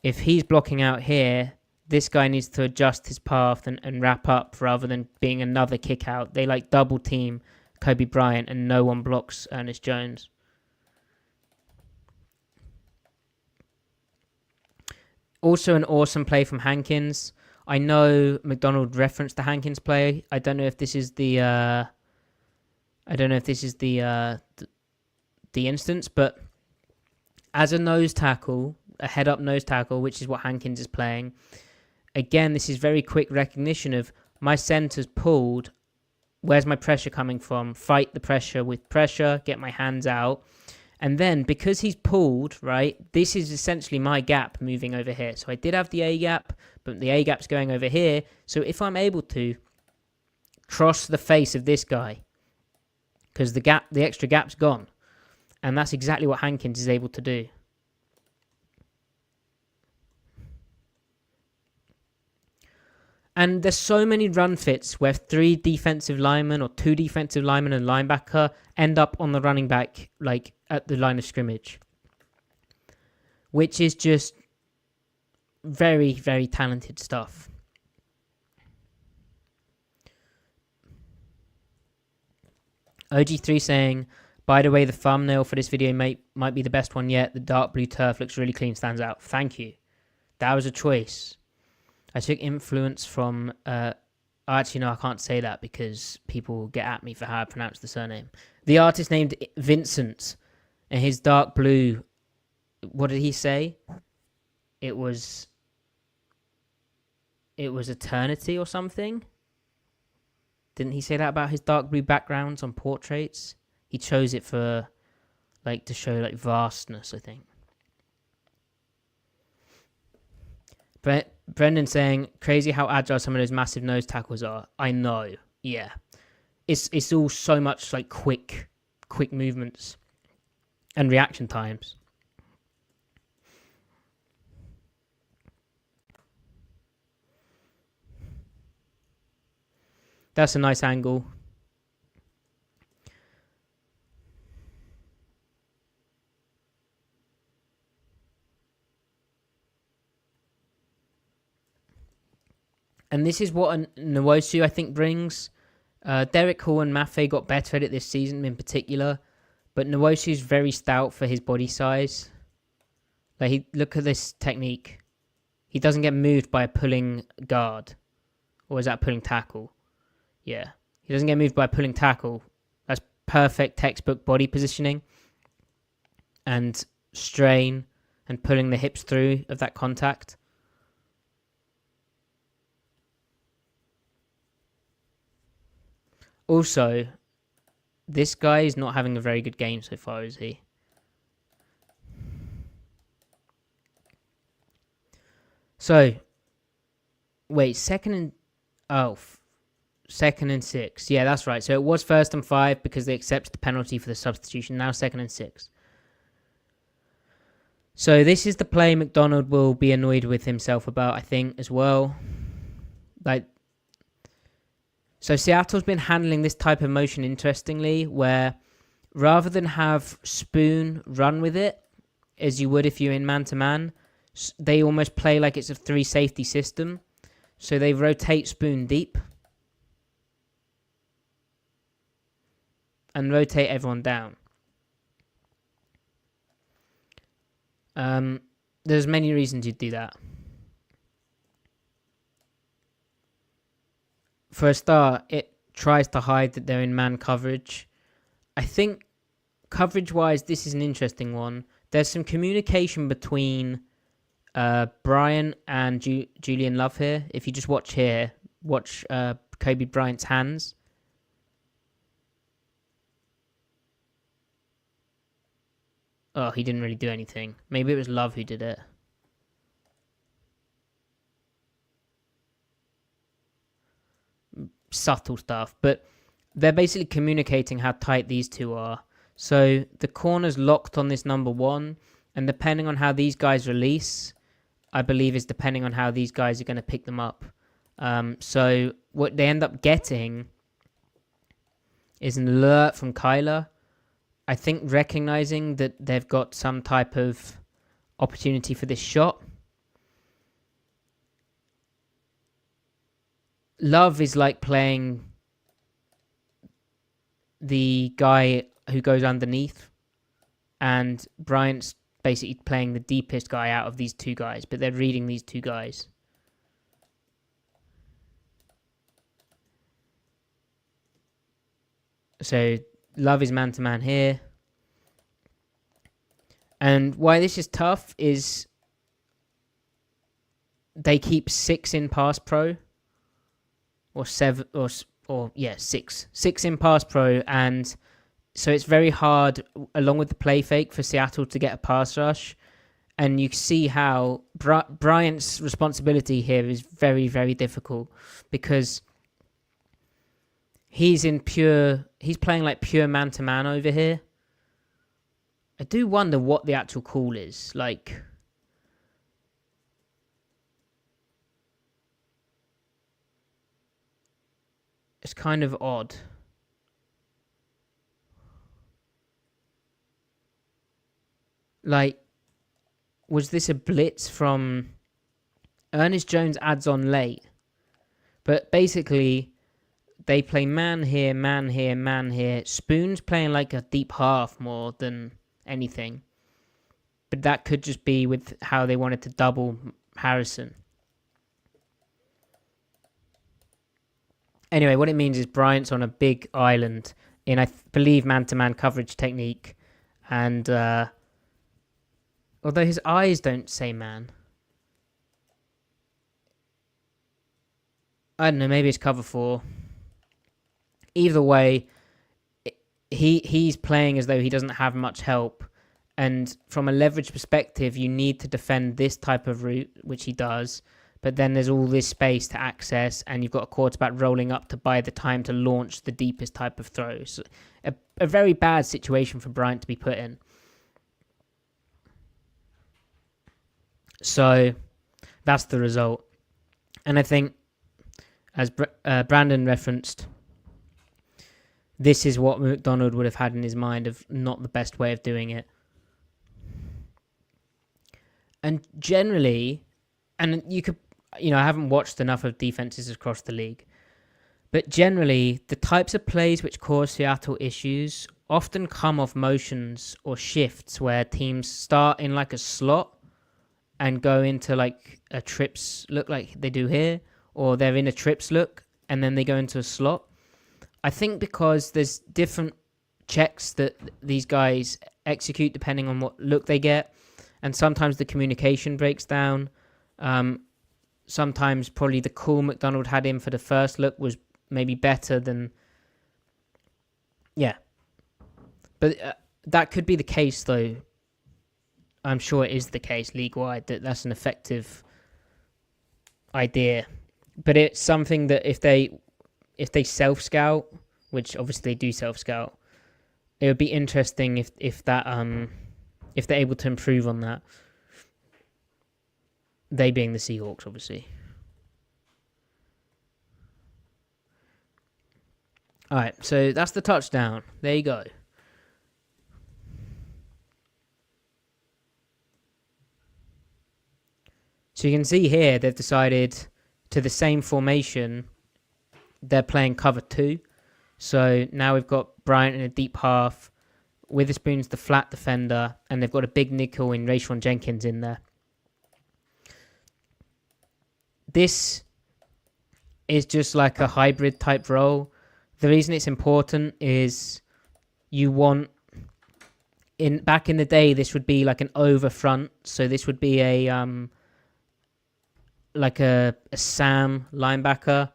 If he's blocking out here, this guy needs to adjust his path and wrap up rather than being another kick out. They like double team Kobe Bryant and no one blocks Ernest Jones. Also an awesome play from Hankins. I know McDonald referenced the Hankins play. I don't know if this is the instance, but as a nose tackle, a head-up nose tackle, which is what Hankins is playing, again, this is very quick recognition of my center's pulled. Where's my pressure coming from? Fight the pressure with pressure, get my hands out. And then, because he's pulled, right, this is essentially my gap moving over here. So I did have the A gap, but the A gap's going over here. So if I'm able to cross the face of this guy, because the extra gap's gone. And that's exactly what Hankins is able to do. And there's so many run fits where 3 defensive linemen or 2 defensive linemen and linebacker end up on the running back, like at the line of scrimmage. Which is just very, very talented stuff. OG3 saying, by the way, the thumbnail for this video might be the best one yet. The dark blue turf looks really clean, stands out. Thank you. That was a choice. I took influence from... actually, no, I can't say that because people will get at me for how I pronounce the surname. The artist named Vincent, and his dark blue... What did he say? It was eternity or something? Didn't he say that about his dark blue backgrounds on portraits? He chose it for, like, to show, like, vastness, I think. Brendan saying, crazy how agile some of those massive nose tackles are. I know, yeah. It's all so much like quick movements and reaction times. That's a nice angle. And this is what Nwosu, I think, brings. Derek Hall and Maffei got better at it this season in particular. But Nwosu is very stout for his body size. Like, look at this technique. He doesn't get moved by a pulling guard. Or is that a pulling tackle? Yeah. He doesn't get moved by a pulling tackle. That's perfect textbook body positioning. And strain and pulling the hips through of that contact. Also, this guy is not having a very good game so far, is he? So, wait, second and 6. Yeah, that's right. So it was 1st and 5 because they accepted the penalty for the substitution. Now 2nd and 6. So this is the play McDonald will be annoyed with himself about, I think, as well. So Seattle's been handling this type of motion interestingly, where rather than have Spoon run with it, as you would if you're in man-to-man, they almost play like it's a 3-safety system. So they rotate Spoon deep and rotate everyone down. There's many reasons you'd do that. For a start, it tries to hide that they're in man coverage. I think coverage-wise, this is an interesting one. There's some communication between Bryant and Julian Love here. If you just watch Kobe Bryant's hands. Oh, he didn't really do anything. Maybe it was Love who did it. Subtle stuff, but they're basically communicating how tight these two are. So the corner's locked on this number 1, and depending on how these guys release, I believe is depending on how these guys are going to pick them up. So what they end up getting is an alert from Kyler. I think recognizing that they've got some type of opportunity for this shot. Love is like playing the guy who goes underneath, and Bryant's basically playing the deepest guy out of these two guys, but they're reading these two guys. So Love is man-to-man here. And why this is tough is they keep 6 in pass pro. Or 7, or 6 in pass pro, and so it's very hard, along with the play fake, for Seattle to get a pass rush. And you see how Bryant's responsibility here is very, very difficult, because he's playing like pure man-to-man over here. I do wonder what the actual call is. Like, it's kind of odd. Like, was this a blitz from Ernest Jones adds on late? But basically, they play man here, man here, man here. Spoon's playing like a deep half more than anything. But that could just be with how they wanted to double Harrison. Anyway, what it means is Bryant's on a big island in, I believe, man-to-man coverage technique. And although his eyes don't say man. I don't know, maybe it's cover 4. Either way, he's playing as though he doesn't have much help. And from a leverage perspective, you need to defend this type of route, which he does. But then there's all this space to access, and you've got a quarterback rolling up to buy the time to launch the deepest type of throws. A very bad situation for Bryant to be put in. So that's the result. And I think, as Brandon referenced, this is what McDonald would have had in his mind of not the best way of doing it. And generally, and you could, I haven't watched enough of defenses across the league, but generally, the types of plays which cause Seattle issues often come off motions or shifts where teams start in like a slot and go into like a trips look like they do here, or they're in a trips look and then they go into a slot. I think because there's different checks that these guys execute depending on what look they get, and sometimes the communication breaks down. Sometimes probably the call McDonald had in for the first look was maybe better than... Yeah. But that could be the case, though. I'm sure it is the case league-wide that that's an effective idea. But it's something that if they self-scout, which obviously they do self-scout, it would be interesting if they're able to improve on that. They being the Seahawks, obviously. All right, so that's the touchdown. There you go. So you can see here they've decided to the same formation. They're playing cover 2. So now we've got Bryant in a deep half, Witherspoon's the flat defender, and they've got a big nickel in Rayshawn Jenkins in there. This is just like a hybrid type role. The reason it's important is you want... Back in the day, this would be like an over front. So this would be a Sam linebacker.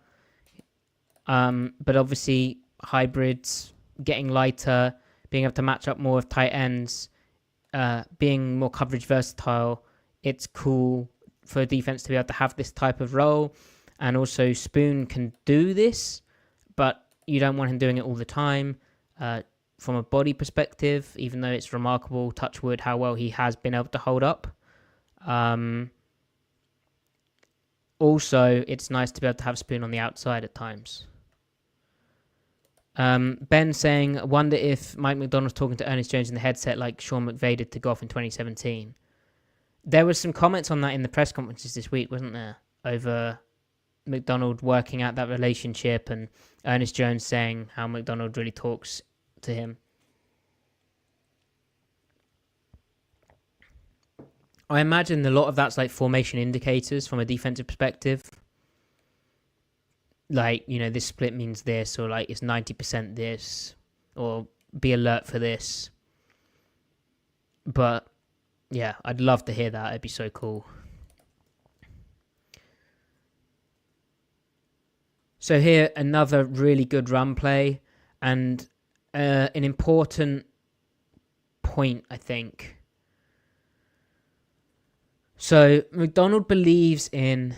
But obviously hybrids, getting lighter, being able to match up more with tight ends, being more coverage versatile, it's cool for a defense to be able to have this type of role. And also Spoon can do this, but you don't want him doing it all the time. From a body perspective, even though it's remarkable, touch wood, how well he has been able to hold up. Also, it's nice to be able to have Spoon on the outside at times. Ben saying, I wonder if Mike McDonald's talking to Ernest Jones in the headset like Sean McVay did to Goff in 2017. There was some comments on that in the press conferences this week, wasn't there? Over McDonald working out that relationship and Ernest Jones saying how McDonald really talks to him. I imagine a lot of that's like formation indicators from a defensive perspective. Like, this split means this, or like it's 90% this, or be alert for this. But yeah, I'd love to hear that. It'd be so cool. So here, another really good run play, and an important point, I think. So McDonald believes in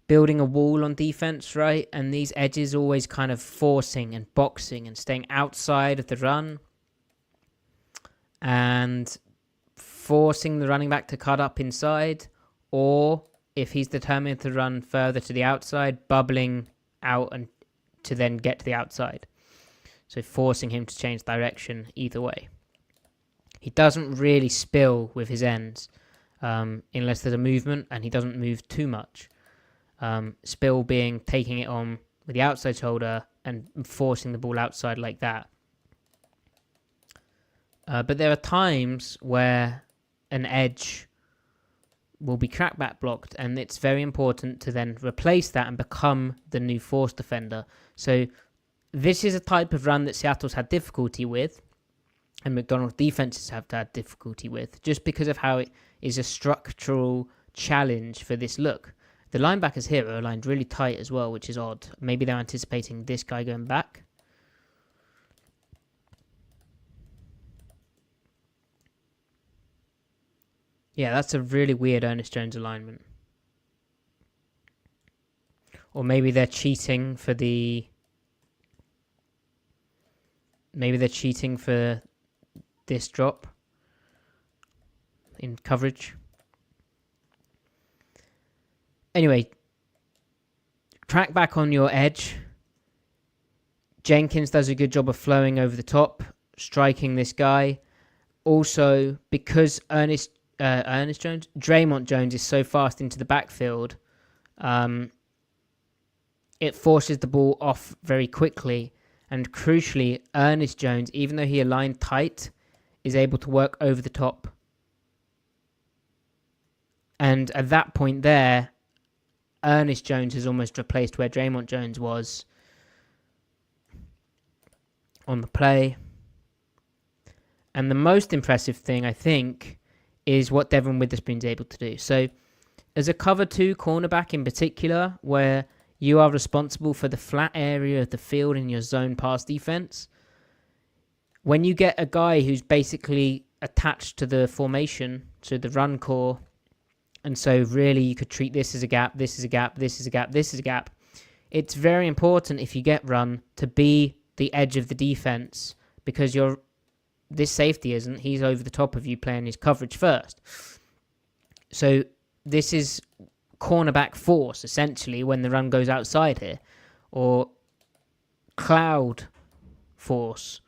building a wall on defense, right? And these edges always kind of forcing and boxing and staying outside of the run and forcing the running back to cut up inside, or if he's determined to run further to the outside, bubbling out and to then get to the outside. So forcing him to change direction either way. He doesn't really spill with his ends unless there's a movement, and he doesn't move too much. Spill being taking it on with the outside shoulder and forcing the ball outside like that. But there are times where an edge will be crackback blocked, and it's very important to then replace that and become the new force defender. So this is a type of run that Seattle's had difficulty with, and McDonald's defenses have had difficulty with, just because of how it is a structural challenge for this look. The linebackers here are aligned really tight as well, which is odd. Maybe they're anticipating this guy going back. Yeah, that's a really weird Ernest Jones alignment. Or maybe they're cheating for the... Maybe they're cheating for this drop in coverage. Anyway, track back on your edge. Jenkins does a good job of flowing over the top, striking this guy. Also, because Draymond Jones is so fast into the backfield, it forces the ball off very quickly. And crucially, Ernest Jones, even though he aligned tight, is able to work over the top. And at that point there, Ernest Jones has almost replaced where Draymond Jones was on the play. And the most impressive thing, I think, is what Devon Witherspoon's able to do. So, as a cover 2 cornerback in particular, where you are responsible for the flat area of the field in your zone pass defense, when you get a guy who's basically attached to the formation, so the run core, and so really you could treat this as a gap, this is a gap, this is a gap, this is a gap. It's very important if you get run to be the edge of the defense, because this safety isn't. He's over the top of you playing his coverage first. So this is cornerback force, essentially, when the run goes outside here. Or cloud force.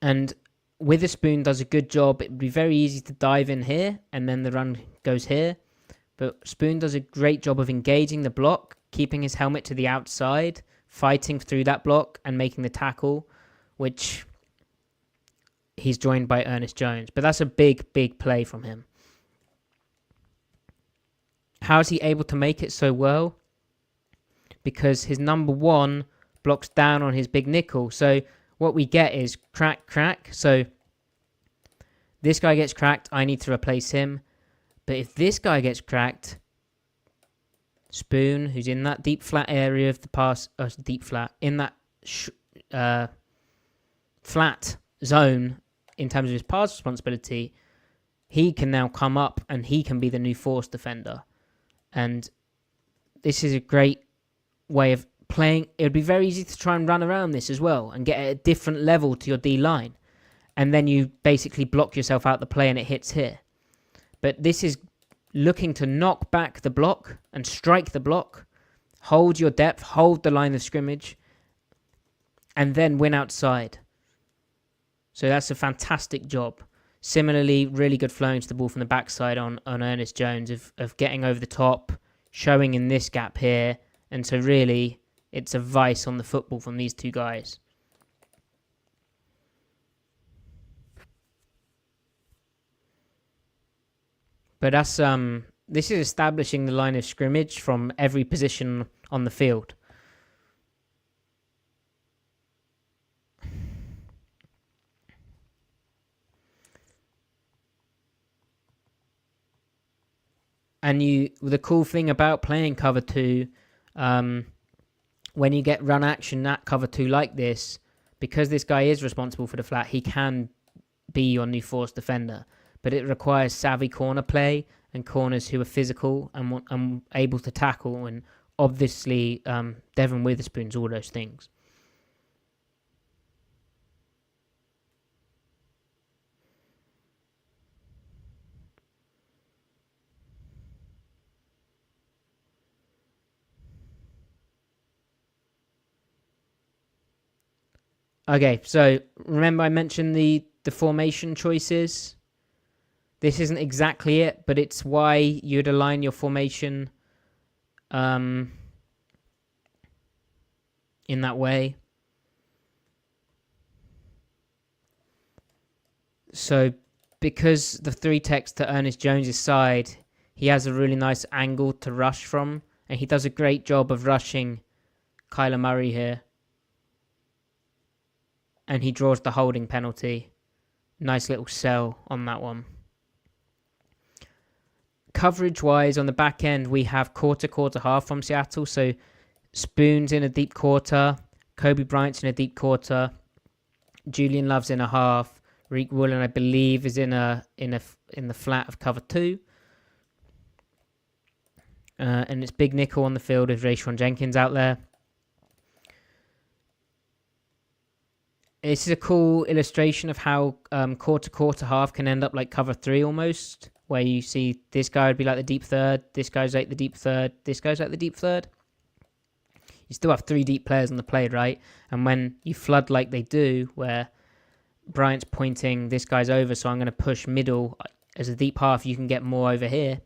And Witherspoon does a good job. It would be very easy to dive in here, and then the run goes here. But Spoon does a great job of engaging the block, keeping his helmet to the outside, fighting through that block, and making the tackle, which he's joined by Ernest Jones. But that's a big, big play from him. How is he able to make it so well? Because his number one blocks down on his big nickel. So what we get is crack, crack. So this guy gets cracked, I need to replace him. But if this guy gets cracked, Spoon, who's in that deep flat area of the pass, in that flat zone in terms of his pass responsibility, he can now come up and he can be the new force defender. And this is a great way of playing. It would be very easy to try and run around this as well and get at a different level to your D-line. And then you basically block yourself out the play and it hits here. But this is looking to knock back the block and strike the block, hold your depth, hold the line of scrimmage, and then win outside. So that's a fantastic job. Similarly, really good flowing to the ball from the backside on Ernest Jones of getting over the top, showing in this gap here. And so really, it's a vice on the football from these two guys. But that's this is establishing the line of scrimmage from every position on the field. And the cool thing about playing cover 2, when you get run action at cover 2 like this, because this guy is responsible for the flat, he can be your new force defender. But it requires savvy corner play and corners who are physical and able to tackle. And obviously, Devon Witherspoon's all those things. Okay, so remember I mentioned the formation choices? This isn't exactly it, but it's why you'd align your formation in that way. So because the 3 tech's to Ernest Jones' side, he has a really nice angle to rush from, and he does a great job of rushing Kyler Murray here. And he draws the holding penalty. Nice little sell on that one. Coverage-wise, on the back end, we have quarter, half from Seattle. So Spoon's in a deep quarter. Kobe Bryant's in a deep quarter. Julian Love's in a half. Reek Woolen, I believe, is in the flat of cover 2. And it's big nickel on the field with Rayshon Jenkins out there. This is a cool illustration of how quarter, half can end up like cover 3 almost, where you see this guy would be like the deep third, this guy's like the deep third, this guy's like the deep third. You still have 3 deep players on the play, right? And when you flood like they do, where Bryant's pointing, this guy's over, so I'm going to push middle as a deep half, you can get more over here.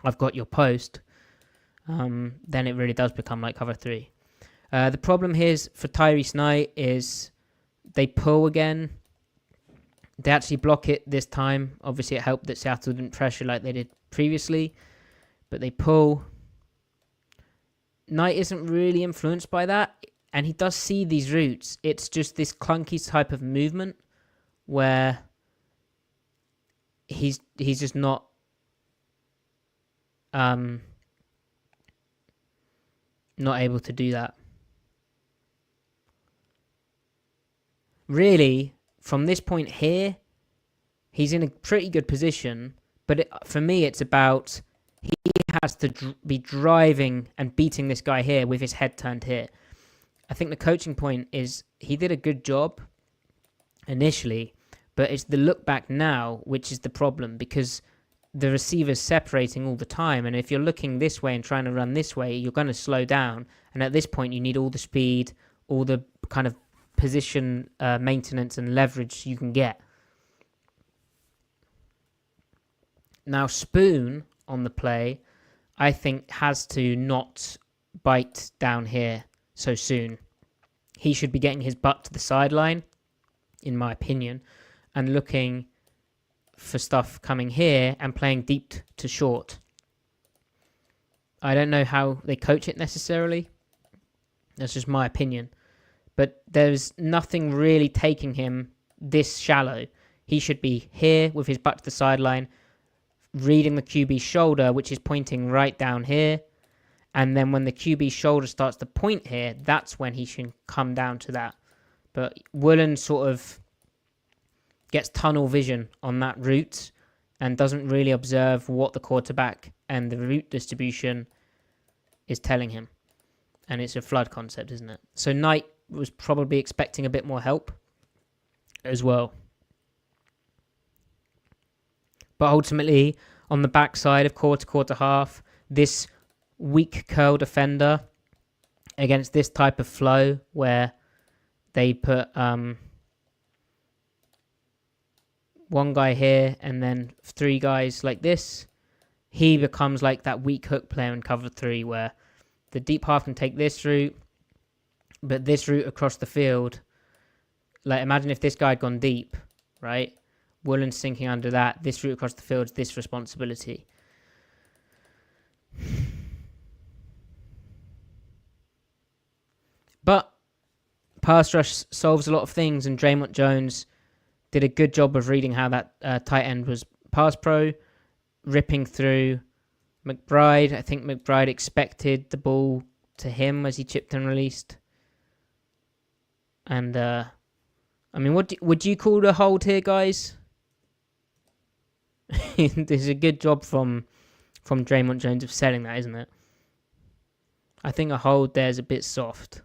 I've got your post. Then it really does become like cover 3. The problem here is for Tyrese Knight is they pull again. They actually block it this time. Obviously, it helped that Seattle didn't pressure like they did previously. But they pull. Knight isn't really influenced by that. And he does see these routes. It's just this clunky type of movement where he's just not able to do that. Really, from this point here, he's in a pretty good position. But for me, it's about he has to be driving and beating this guy here with his head turned here. I think the coaching point is he did a good job initially, But it's the look back now which is the problem, because the receiver's separating all the time, and if you're looking this way and trying to run this way, you're going to slow down, and at this point you need all the speed, all the kind of position maintenance and leverage you can get. Now Spoon on the play, I think, has to not bite down here so soon. He should be getting his butt to the sideline, in my opinion, and looking for stuff coming here and playing deep to short. I don't know how they coach it necessarily. That's just my opinion. But there's nothing really taking him this shallow. He should be here with his butt to the sideline, reading the QB's shoulder, which is pointing right down here. And then when the QB's shoulder starts to point here, that's when he should come down to that. But Woolen sort of gets tunnel vision on that route and doesn't really observe what the quarterback and the route distribution is telling him. And it's a flood concept, isn't it? So Knight was probably expecting a bit more help as well. But ultimately, on the backside of quarter half, this weak curl defender against this type of flow where they put one guy here and then three guys like this, he becomes like that weak hook player in cover 3 where the deep half can take this route, but this route across the field, like imagine if this guy had gone deep, right? Woolen sinking under that, this route across the field is this responsibility. But pass rush solves a lot of things, and Draymond Jones did a good job of reading how that tight end was pass pro, ripping through McBride. I think McBride expected the ball to him as he chipped and released. And, I mean, would you call a hold here, guys? There's a good job from Draymond Jones of selling that, isn't it? I think a hold there is a bit soft.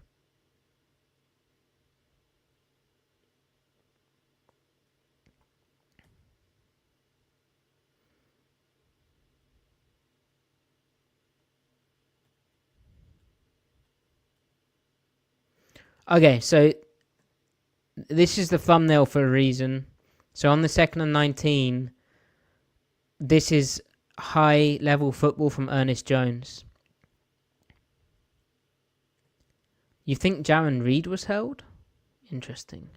Okay, so this is the thumbnail for a reason. So on the 2nd and 19, this is high-level football from Ernest Jones. You think Jaron Reed was held? Interesting.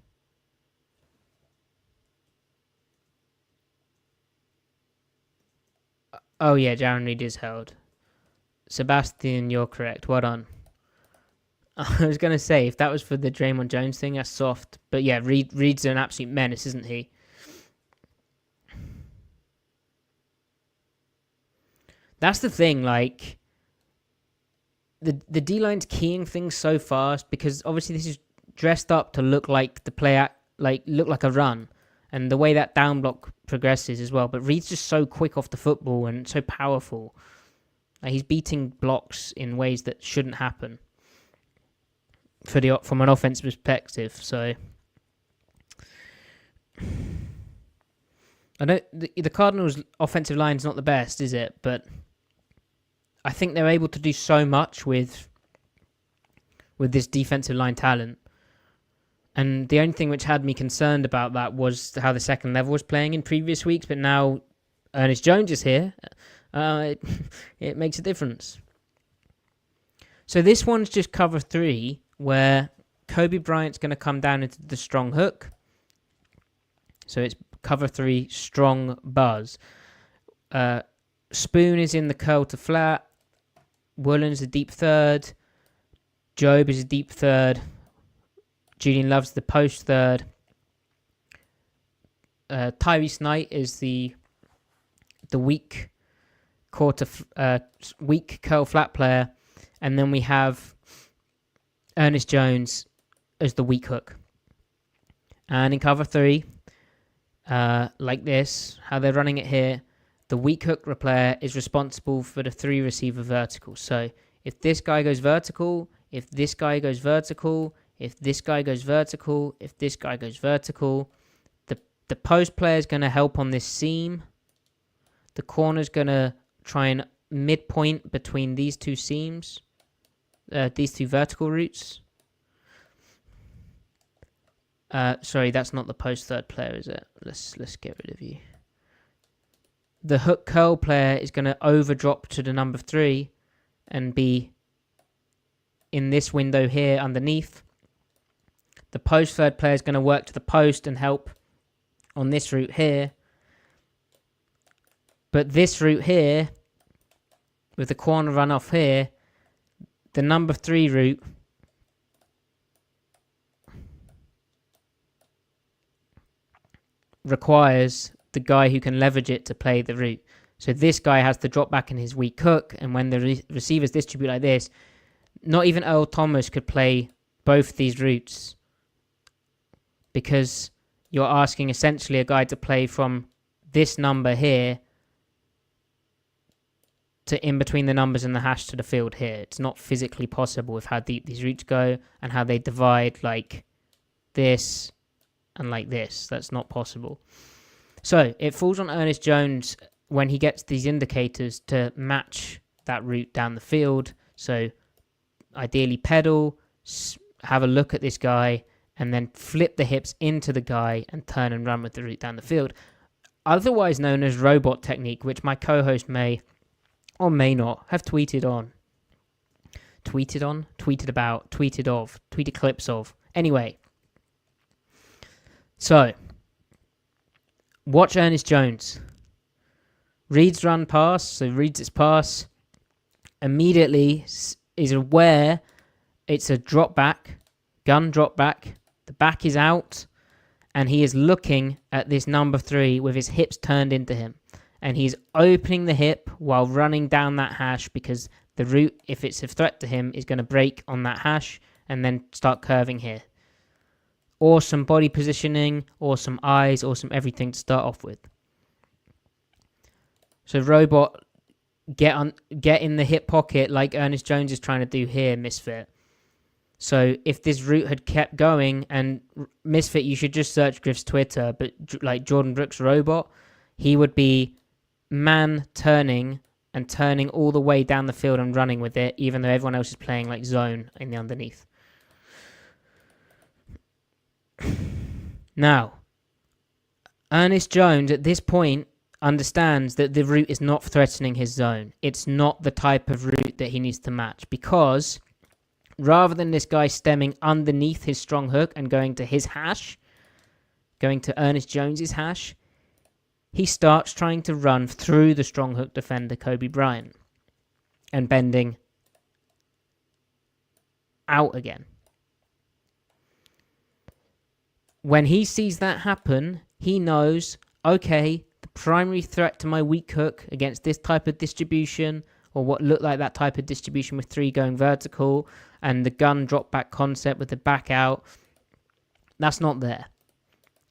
Oh yeah, Jaron Reed is held. Sebastian, you're correct. Well done. I was going to say, if that was for the Draymond Jones thing, that's soft. But yeah, Reed's an absolute menace, isn't he? That's the thing, like, the D-line's keying things so fast because obviously this is dressed up to look like the play, look like a run. And the way that down block progresses as well. But Reed's just so quick off the football and so powerful. Like, he's beating blocks in ways that shouldn't happen from an offensive perspective. So I know the Cardinals' offensive line is not the best, is it? But I think they're able to do so much with this defensive line talent. And the only thing which had me concerned about that was how the second level was playing in previous weeks. But now Ernest Jones is here. It makes a difference. So this one's just cover 3, where Kobe Bryant's going to come down into the strong hook. So it's cover 3, strong buzz. Spoon is in the curl to flat. Woolen's a deep third. Job is a deep third. Julian Love's the post third. Tyrese Knight is the weak weak curl flat player, and then we have Ernest Jones as the weak hook. And in cover 3, like this, how they're running it here, the weak hook player is responsible for the 3 receiver vertical. So if this guy goes vertical, if this guy goes vertical, if this guy goes vertical, if this guy goes vertical, The post player is going to help on this seam. The corner's going to try and midpoint between these two seams, these two vertical routes. Sorry, that's not the post third player, is it? Let's get rid of you. The hook curl player is going to overdrop to the number 3 and be in this window here underneath. The post third player is going to work to the post and help on this route here. But this route here, with the corner run off here, the number 3 route requires the guy who can leverage it to play the route. So this guy has to drop back in his weak hook, and when the receivers distribute like this, not even Earl Thomas could play both these routes, because you're asking essentially a guy to play from this number here to in between the numbers and the hash to the field here. It's not physically possible with how deep these routes go and how they divide like this and like this. That's not possible. So it falls on Ernest Jones when he gets these indicators to match that route down the field. So ideally pedal, have a look at this guy, and then flip the hips into the guy and turn and run with the route down the field. Otherwise known as robot technique, which my co-host may or may not have tweeted on. Tweeted on? Tweeted about? Tweeted of? Tweeted clips of? Anyway. So, watch Ernest Jones. Reads run pass, so reads its pass. Immediately is aware it's a drop back, gun drop back. The back is out, and he is looking at this number 3 with his hips turned into him. And he's opening the hip while running down that hash, because the route, if it's a threat to him, is going to break on that hash and then start curving here. Awesome body positioning, awesome eyes, awesome everything to start off with. So robot, get in the hip pocket like Ernest Jones is trying to do here, Misfit. So if this route had kept going, and Misfit, you should just search Griff's Twitter, but like Jordan Brooks robot, he would be man turning and turning all the way down the field and running with it, even though everyone else is playing like zone in the underneath. Now, Ernest Jones at this point understands that the route is not threatening his zone. It's not the type of route that he needs to match, because rather than this guy stemming underneath his strong hook and going to his hash, going to Ernest Jones's hash, he starts trying to run through the strong hook defender, Kobe Bryant, and bending out again. When he sees that happen, he knows, okay, the primary threat to my weak hook against this type of distribution, or what looked like that type of distribution with 3 going vertical, and the gun drop back concept with the back out, that's not there.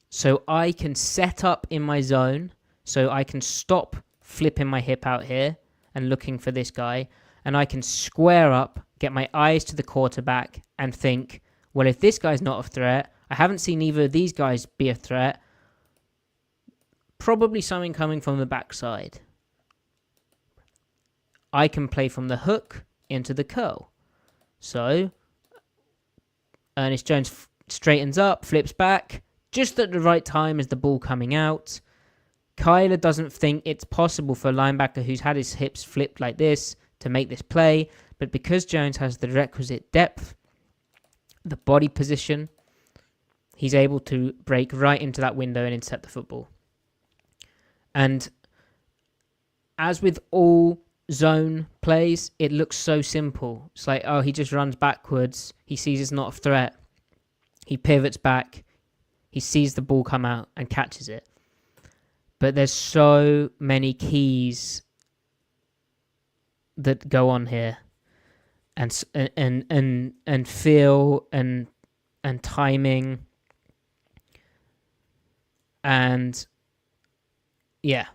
So I can set up in my zone, so I can stop flipping my hip out here and looking for this guy, and I can square up, get my eyes to the quarterback, and think, well, if this guy's not a threat, I haven't seen either of these guys be a threat, probably something coming from the backside. I can play from the hook into the curl. So, Ernest Jones straightens up, flips back, just at the right time as the ball coming out. Kyler doesn't think it's possible for a linebacker who's had his hips flipped like this to make this play, but because Jones has the requisite depth, the body position, he's able to break right into that window and intercept the football. And as with all zone plays, it looks so simple. It's like, oh, he just runs backwards. He sees it's not a threat. He pivots back. He sees the ball come out and catches it. But there's so many keys that go on here, and feel and timing, and yeah,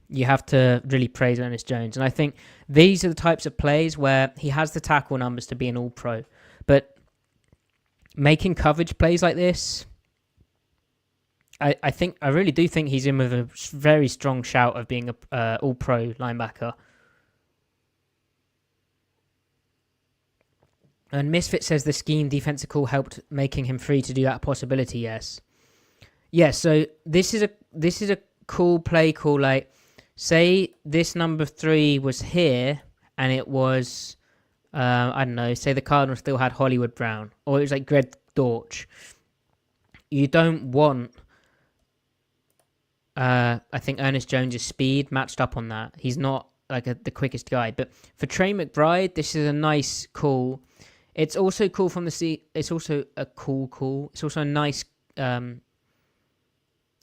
you have to really praise Ernest Jones. And I think these are the types of plays where he has the tackle numbers to be an all-pro, but making coverage plays like this, I really do think he's in with a very strong shout of being a all-pro linebacker. And Misfit says the scheme defensive call helped making him free to do that possibility. Yes. Yeah, so this is a cool play call. Like, say this number 3 was here, and it was, I don't know, say the Cardinals still had Hollywood Brown, or it was like Greg Dortch. You don't want, I think, Ernest Jones' speed matched up on that. He's not like the quickest guy. But for Trey McBride, this is a nice call. It's also cool from the seat. It's also a cool call. It's also a nice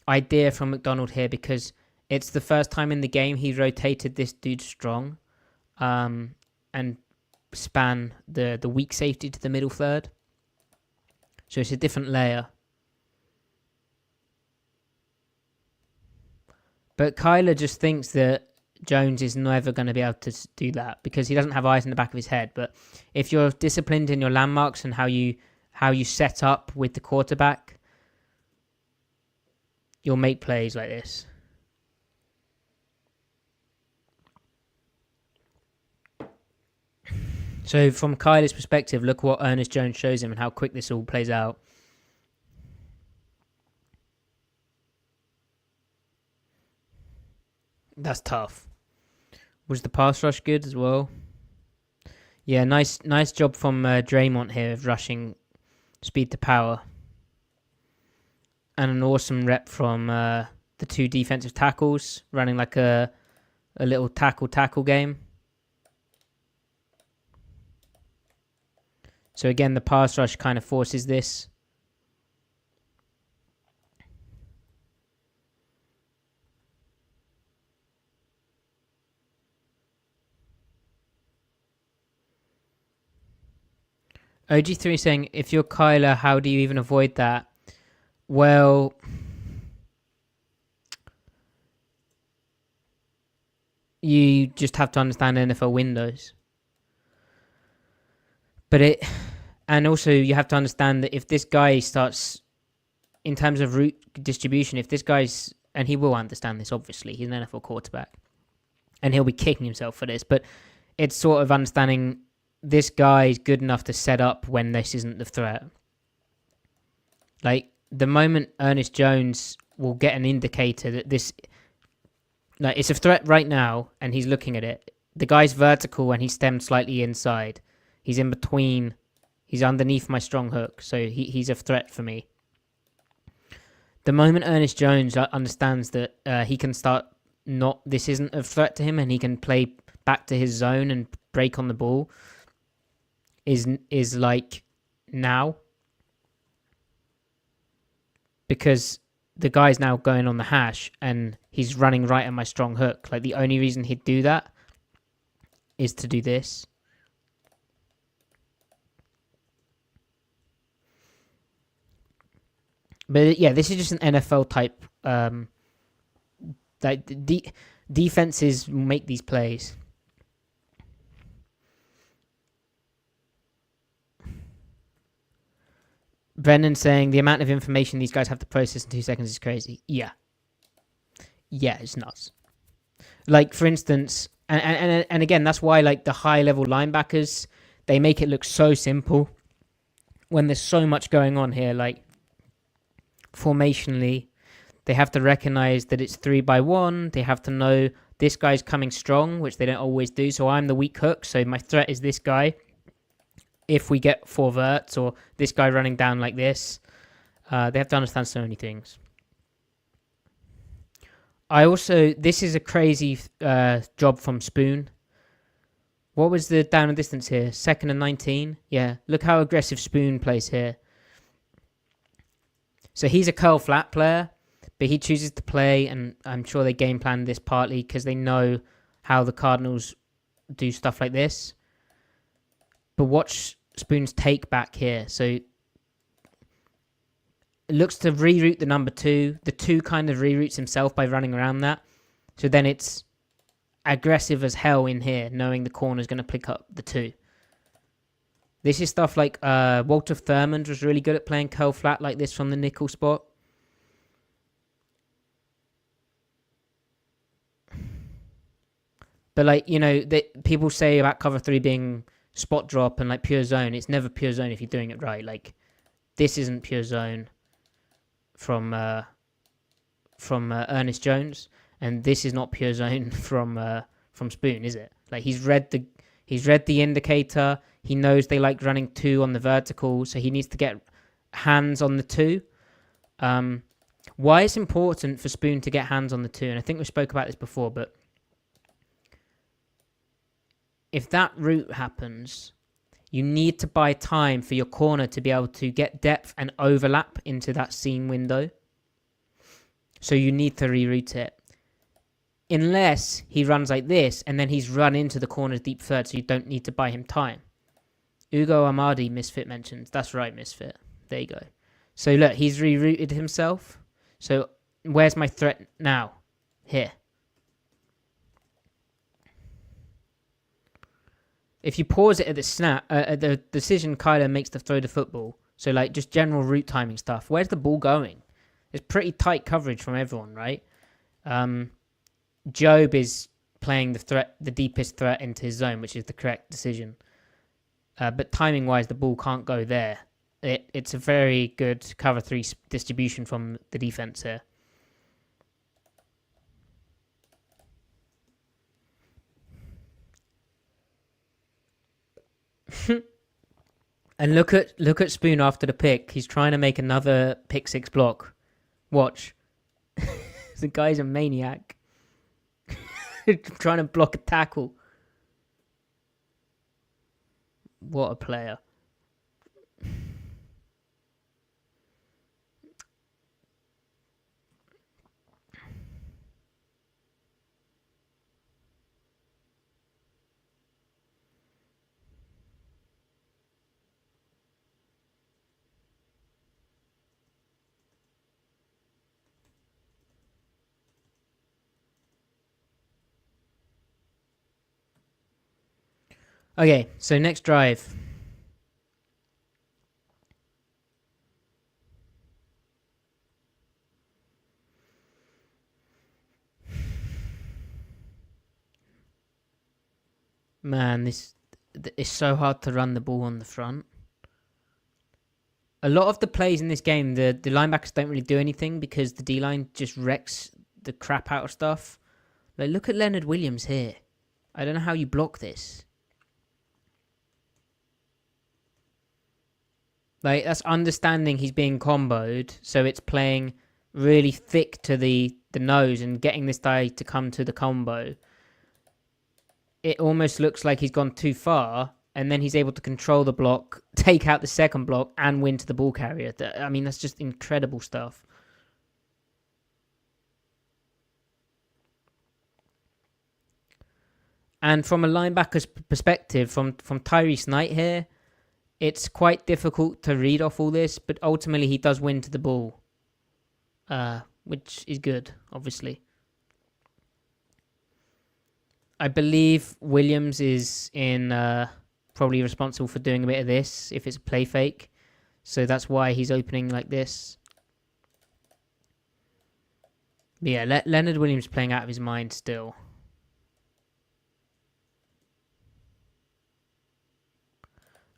idea from McDonald here, because it's the first time in the game he rotated this dude strong and span the weak safety to the middle third. So it's a different layer. But Kyler just thinks that Jones is never going to be able to do that because he doesn't have eyes in the back of his head. But if you're disciplined in your landmarks and how you set up with the quarterback, you'll make plays like this. So from Kyler's perspective, look what Ernest Jones shows him and how quick this all plays out. That's tough. Was the pass rush good as well? Yeah, nice job from Draymond here of rushing speed to power. And an awesome rep from the 2 defensive tackles, running like a little tackle game. So again, the pass rush kind of forces this. OG3 saying, if you're Kyler, how do you even avoid that? Well, you just have to understand NFL windows. And also you have to understand that if this guy starts, in terms of route distribution, if this guy's, and he will understand this, obviously, he's an NFL quarterback, and he'll be kicking himself for this, but it's sort of understanding this guy's good enough to set up when this isn't the threat. Like, the moment Ernest Jones will get an indicator that this, like, it's a threat right now, and he's looking at it. The guy's vertical and he's stemmed slightly inside. He's in between. He's underneath my strong hook, so he's a threat for me. The moment Ernest Jones understands that he can start this isn't a threat to him, and he can play back to his zone and break on the ball, is like now. Because the guy's now going on the hash and he's running right at my strong hook. Like, the only reason he'd do that is to do this. But yeah, this is just an NFL type. Like, defenses make these plays. Brennan saying the amount of information these guys have to process in 2 seconds is crazy. Yeah, it's nuts. Like, for instance, and again, that's why, like, the high level linebackers, they make it look so simple when there's so much going on here. Like, formationally, they have to recognize that it's 3-by-1. They have to know this guy's coming strong, which they don't always do. So I'm the weak hook, so my threat is this guy. If we get 4 verts or this guy running down like this, they have to understand so many things. This is a crazy job from Spoon. What was the down and distance here? 2nd and 19? Yeah, look how aggressive Spoon plays here. So he's a curl flat player, but he chooses to play, and I'm sure they game plan this partly because they know how the Cardinals do stuff like this. But watch Spoon's take back here. So it looks to reroute the number 2. The 2 kind of reroutes himself by running around that. So then it's aggressive as hell in here, knowing the corner's going to pick up the 2. This is stuff like Walter Thurmond was really good at playing curl flat like this from the nickel spot. But like, people say about cover 3 being spot drop and like pure zone. It's never pure zone if you're doing it right. Like, this isn't pure zone from Ernest Jones, and this is not pure zone from Spoon, is it? Like, he's read the indicator. He knows they like running 2 on the vertical, so he needs to get hands on the 2. Why it's important for Spoon to get hands on the 2, and I think we spoke about this before, but if that route happens, you need to buy time for your corner to be able to get depth and overlap into that seam window. So you need to reroute it. Unless he runs like this, and then he's run into the corner's deep third, so you don't need to buy him time. Ugo Amadi, Misfit mentions. That's right, Misfit. There you go. So look, he's rerouted himself. So where's my threat now? Here. If you pause it at the snap, at the decision Kyler makes to throw the football, so like just general route timing stuff, where's the ball going? It's pretty tight coverage from everyone, right? Job is playing the deepest threat into his zone, which is the correct decision. But timing-wise, the ball can't go there. It's a very good cover 3 distribution from the defense here. And look at Spoon after the pick. He's trying to make another pick 6 block. Watch. The guy's a maniac. Trying to block a tackle. What a player. Okay, so next drive. Man, this is so hard to run the ball on the front. A lot of the plays in this game, the linebackers don't really do anything because the D-line just wrecks the crap out of stuff. Like, look at Leonard Williams here. I don't know how you block this. Like, that's understanding he's being comboed, so it's playing really thick to the nose and getting this guy to come to the combo. It almost looks like he's gone too far, and then he's able to control the block, take out the second block, and win to the ball carrier. I mean, that's just incredible stuff. And from a linebacker's perspective, from Tyrese Knight here, it's quite difficult to read off all this, but ultimately he does win to the ball, which is good, obviously. I believe Williams is probably responsible for doing a bit of this if it's a play fake. So that's why he's opening like this. But yeah, Leonard Williams playing out of his mind still.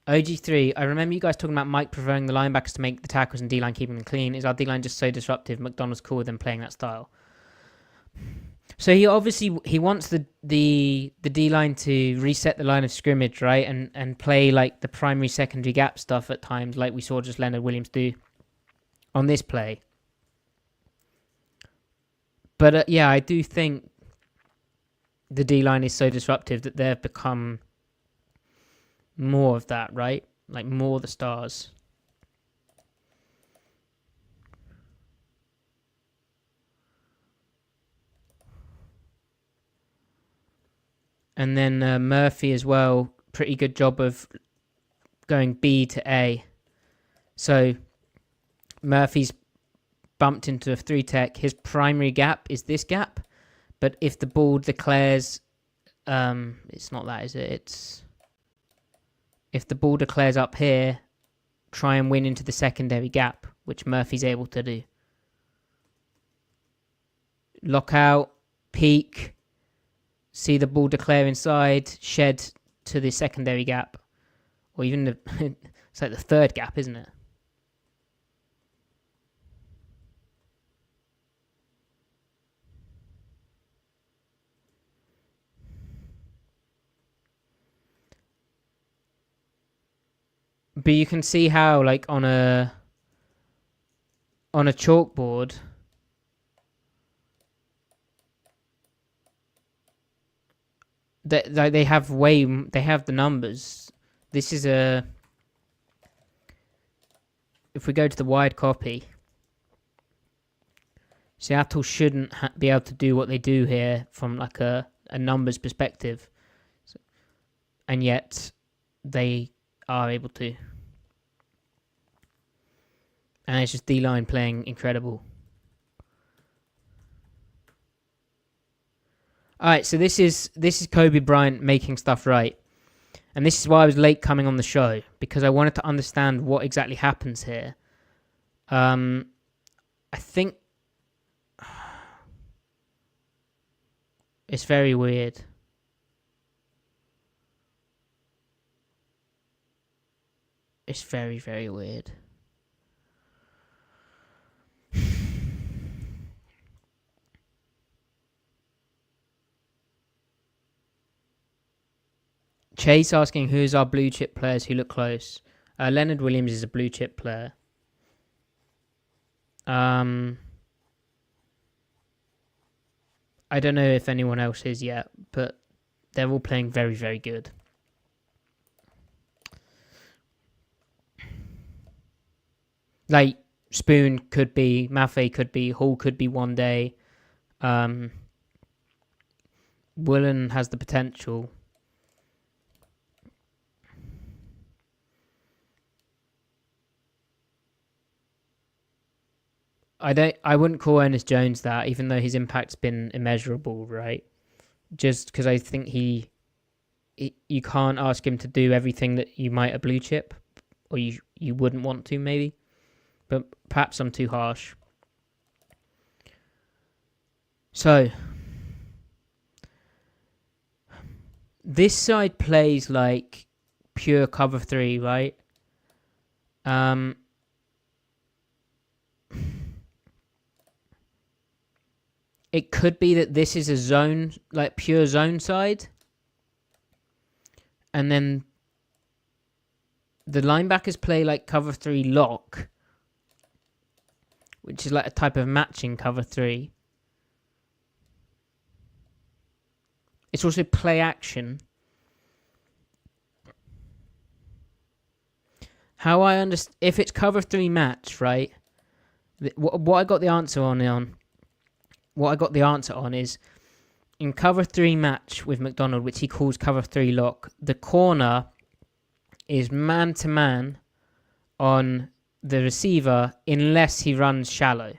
OG3, I remember you guys talking about Mike preferring the linebackers to make the tackles and D-line keeping them clean. Is our D-line just so disruptive? McDonald's cool with them playing that style. So he wants the D-line to reset the line of scrimmage, right? And play like the primary, secondary gap stuff at times, like we saw just Leonard Williams do on this play. But yeah, I do think the D-line is so disruptive that they've become more of that, right? Like more the stars. And then Murphy as well, pretty good job of going B to A. So Murphy's bumped into a 3-tech. His primary gap is this gap. But if the ball declares... it's not that, is it? It's... If the ball declares up here, try and win into the secondary gap, which Murphy's able to do. Lockout, peak, see the ball declare inside, shed to the secondary gap, or even it's like the third gap, isn't it? But you can see how, like, on a chalkboard, that they have the numbers. This is if we go to the wide copy, Seattle shouldn't be able to do what they do here from like a numbers perspective, and yet they are able to. And it's just D-line playing incredible. Alright, so this is Kobe Bryant making stuff right. And this is why I was late coming on the show, because I wanted to understand what exactly happens here. I think it's very weird. It's very, very weird. Chase asking who's our blue chip players who look close. Leonard Williams is a blue chip player. I don't know if anyone else is yet, but they're all playing very, very good. Like, Spoon could be, Maffei could be, Hall could be one day. Woolen has the potential. I wouldn't call Ernest Jones that, even though his impact's been immeasurable, right? Just because I think you can't ask him to do everything that you might a blue chip, or you wouldn't want to, maybe. But perhaps I'm too harsh. So, this side plays like pure cover 3, right? It could be that this is a zone, like pure zone side. And then the linebackers play like cover 3 lock, which is like a type of matching cover 3. It's also play action. How I understand, if it's cover 3 match, right? What I got the answer on. What I got the answer on is in cover 3 match with McDonald, which he calls cover 3 lock, the corner is man to man on the receiver unless he runs shallow.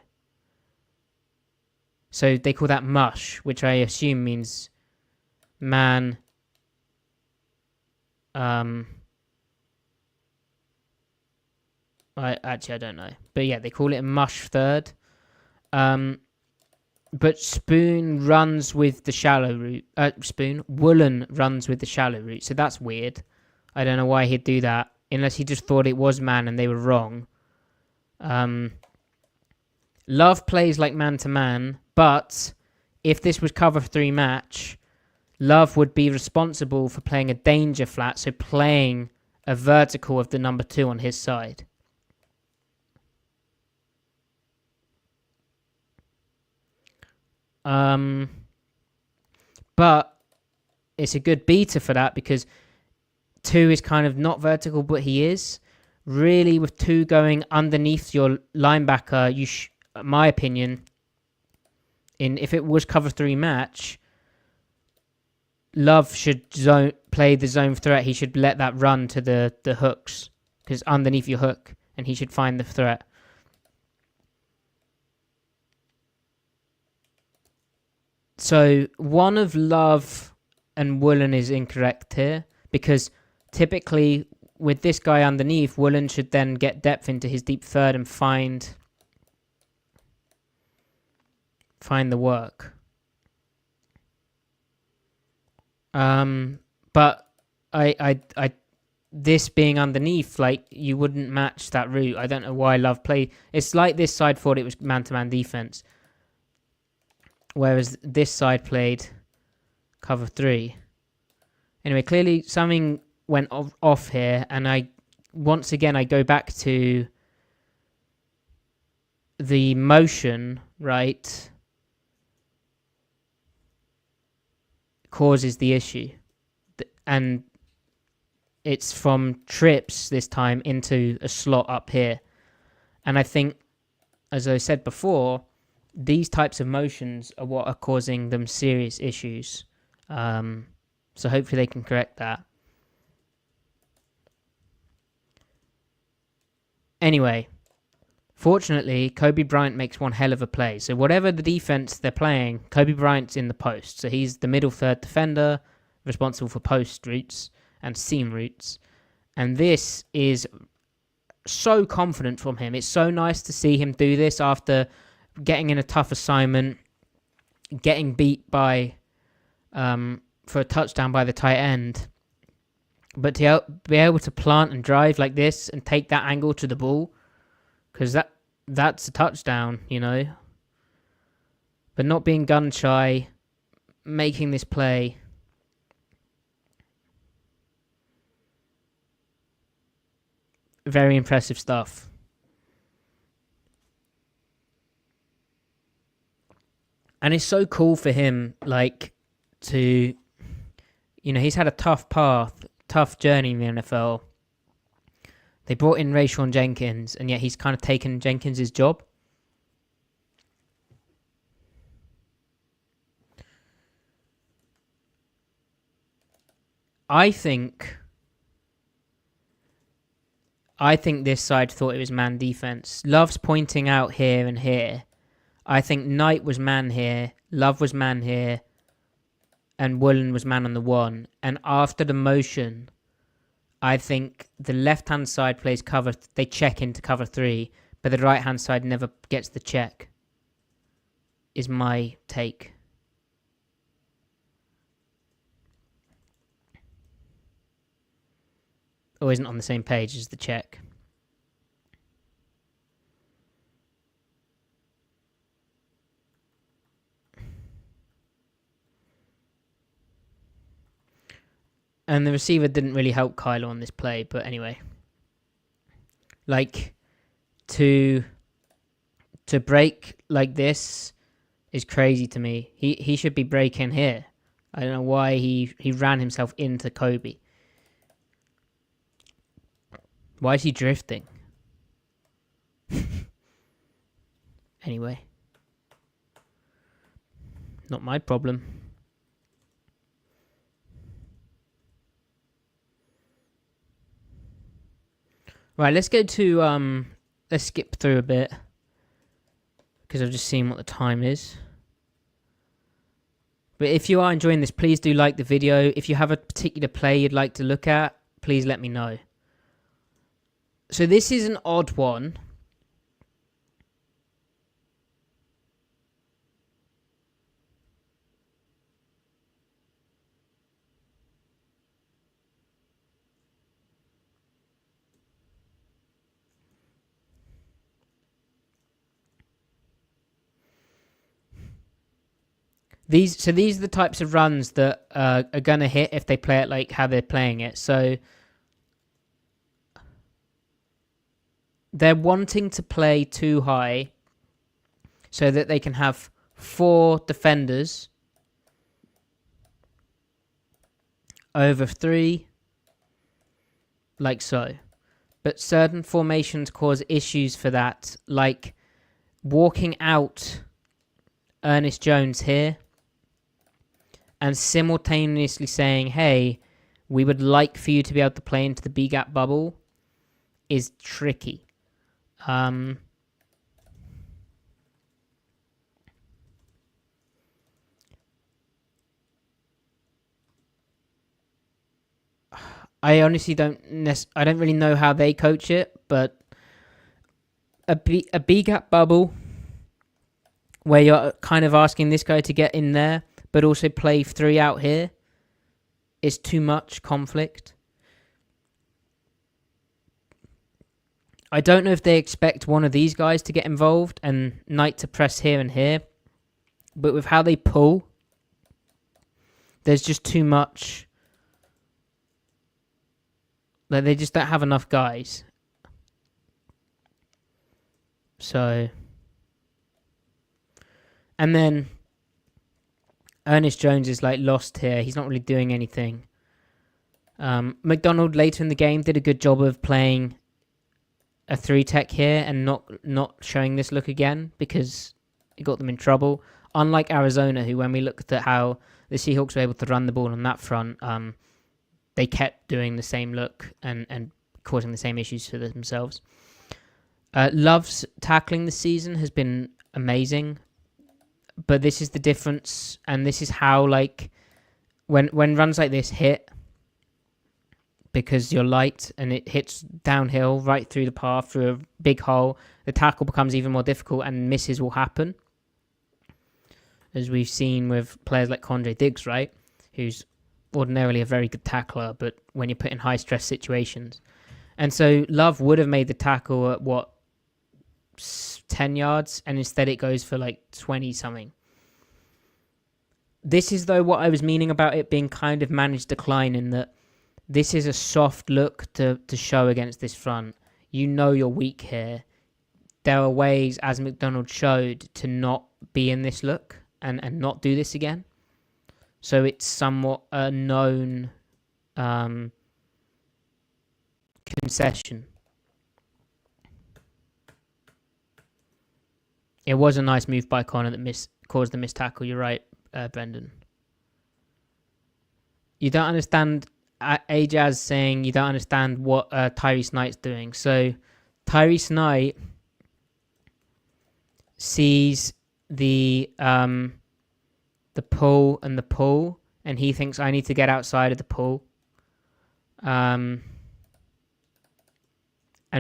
So they call that mush, which I assume means man. I don't know, but yeah, they call it a mush third. But Spoon runs with the shallow route. Woolen runs with the shallow route. So that's weird. I don't know why he'd do that. Unless he just thought it was man and they were wrong. Love plays like man-to-man. But if this was cover 3 match, Love would be responsible for playing a danger flat. So playing a vertical of the number 2 on his side. But it's a good beta for that because 2 is kind of not vertical, but he is. Really, with 2 going underneath your linebacker, my opinion, if it was cover 3 match, Love should play the zone threat. He should let that run to the hooks because underneath your hook, and he should find the threat. So one of Love and Woolen is incorrect here because typically with this guy underneath, Woolen should then get depth into his deep third and find the work. But this being underneath, like, you wouldn't match that route. I don't know why Love played. It's like this side thought it was man-to-man defense, whereas this side played cover 3. Anyway, clearly something went off here, and once again I go back to the motion, right, causes the issue. And it's from trips this time into a slot up here. And I think, as I said before, these types of motions are what are causing them serious issues. So hopefully they can correct that. Anyway, fortunately, Kobe Bryant makes one hell of a play. So whatever the defense they're playing, Kobe Bryant's in the post. So he's the middle third defender, responsible for post routes and seam routes. And this is so confident from him. It's so nice to see him do this after getting in a tough assignment, getting beat by for a touchdown by the tight end. But to be able to plant and drive like this and take that angle to the ball, because that's a touchdown, you know. But not being gun shy, making this play. Very impressive stuff. And it's so cool for him, like, to, you know, he's had a tough path, tough journey in the NFL. They brought in Rayshawn Jenkins, and yet he's kind of taken Jenkins' job. I think this side thought it was man defense. Love's pointing out here and here. I think Knight was man here, Love was man here, and Woolen was man on the 1. And after the motion, I think the left-hand side plays cover. They check into cover 3, but the right-hand side never gets the check, is my take. Or isn't on the same page as the check. And the receiver didn't really help Kyler on this play, but anyway. Like, to break like this is crazy to me. He should be breaking here. I don't know why he ran himself into Kobe. Why is he drifting? Anyway. Not my problem. Right, let's go to, let's skip through a bit, because I've just seen what the time is. But if you are enjoying this, please do like the video. If you have a particular play you'd like to look at, please let me know. So this is an odd one. These are the types of runs that are going to hit if they play it like how they're playing it. So they're wanting to play too high so that they can have 4 defenders over 3, like so. But certain formations cause issues for that, like walking out Ernest Jones here and simultaneously saying, hey, we would like for you to be able to play into the B-gap bubble, is tricky. I honestly don't really know how they coach it, but a B-gap bubble where you're kind of asking this guy to get in there, but also play 3 out here, it's too much conflict. I don't know if they expect one of these guys to get involved and Knight to press here and here, but with how they pull, there's just too much. Like, they just don't have enough guys. So, and then Ernest Jones is like lost here. He's not really doing anything. McDonald later in the game did a good job of playing a 3-tech here and not showing this look again because it got them in trouble. Unlike Arizona, who when we looked at how the Seahawks were able to run the ball on that front, they kept doing the same look and causing the same issues for themselves. Love's tackling this season has been amazing, but this is the difference, and this is how, like, when runs like this hit, because you're light and it hits downhill right through the path through a big hole, the tackle becomes even more difficult and misses will happen, as we've seen with players like Condre Diggs, right, who's ordinarily a very good tackler, but when you're put in high stress situations. And so Love would have made the tackle at 10 yards, and instead it goes for like 20 something. This is, though, what I was meaning about it being kind of managed decline, in that this is a soft look to show against this front. You know you're weak here. There are ways, as McDonald showed, to not be in this look and not do this again. So it's somewhat a known concession. It was a nice move by Connor that caused the missed tackle. You're right, Brendan. You don't understand. Ajaz saying you don't understand what Tyrese Knight's doing. So Tyrese Knight sees the pull and the pull, and he thinks I need to get outside of the pull and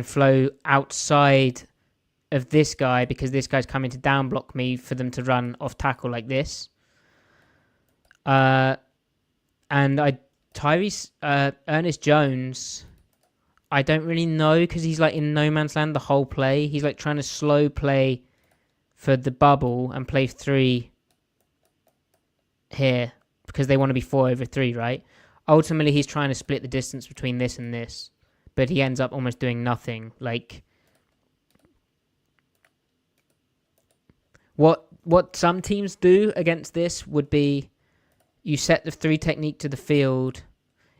flow outside of this guy, because this guy's coming to down block me for them to run off tackle like this. And Ernest Jones, I don't really know, because he's like in no man's land the whole play. He's like trying to slow play for the bubble and play 3 here because they want to be 4/3, right? Ultimately, he's trying to split the distance between this and this, but he ends up almost doing nothing. Like, what some teams do against this would be you set the 3 technique to the field.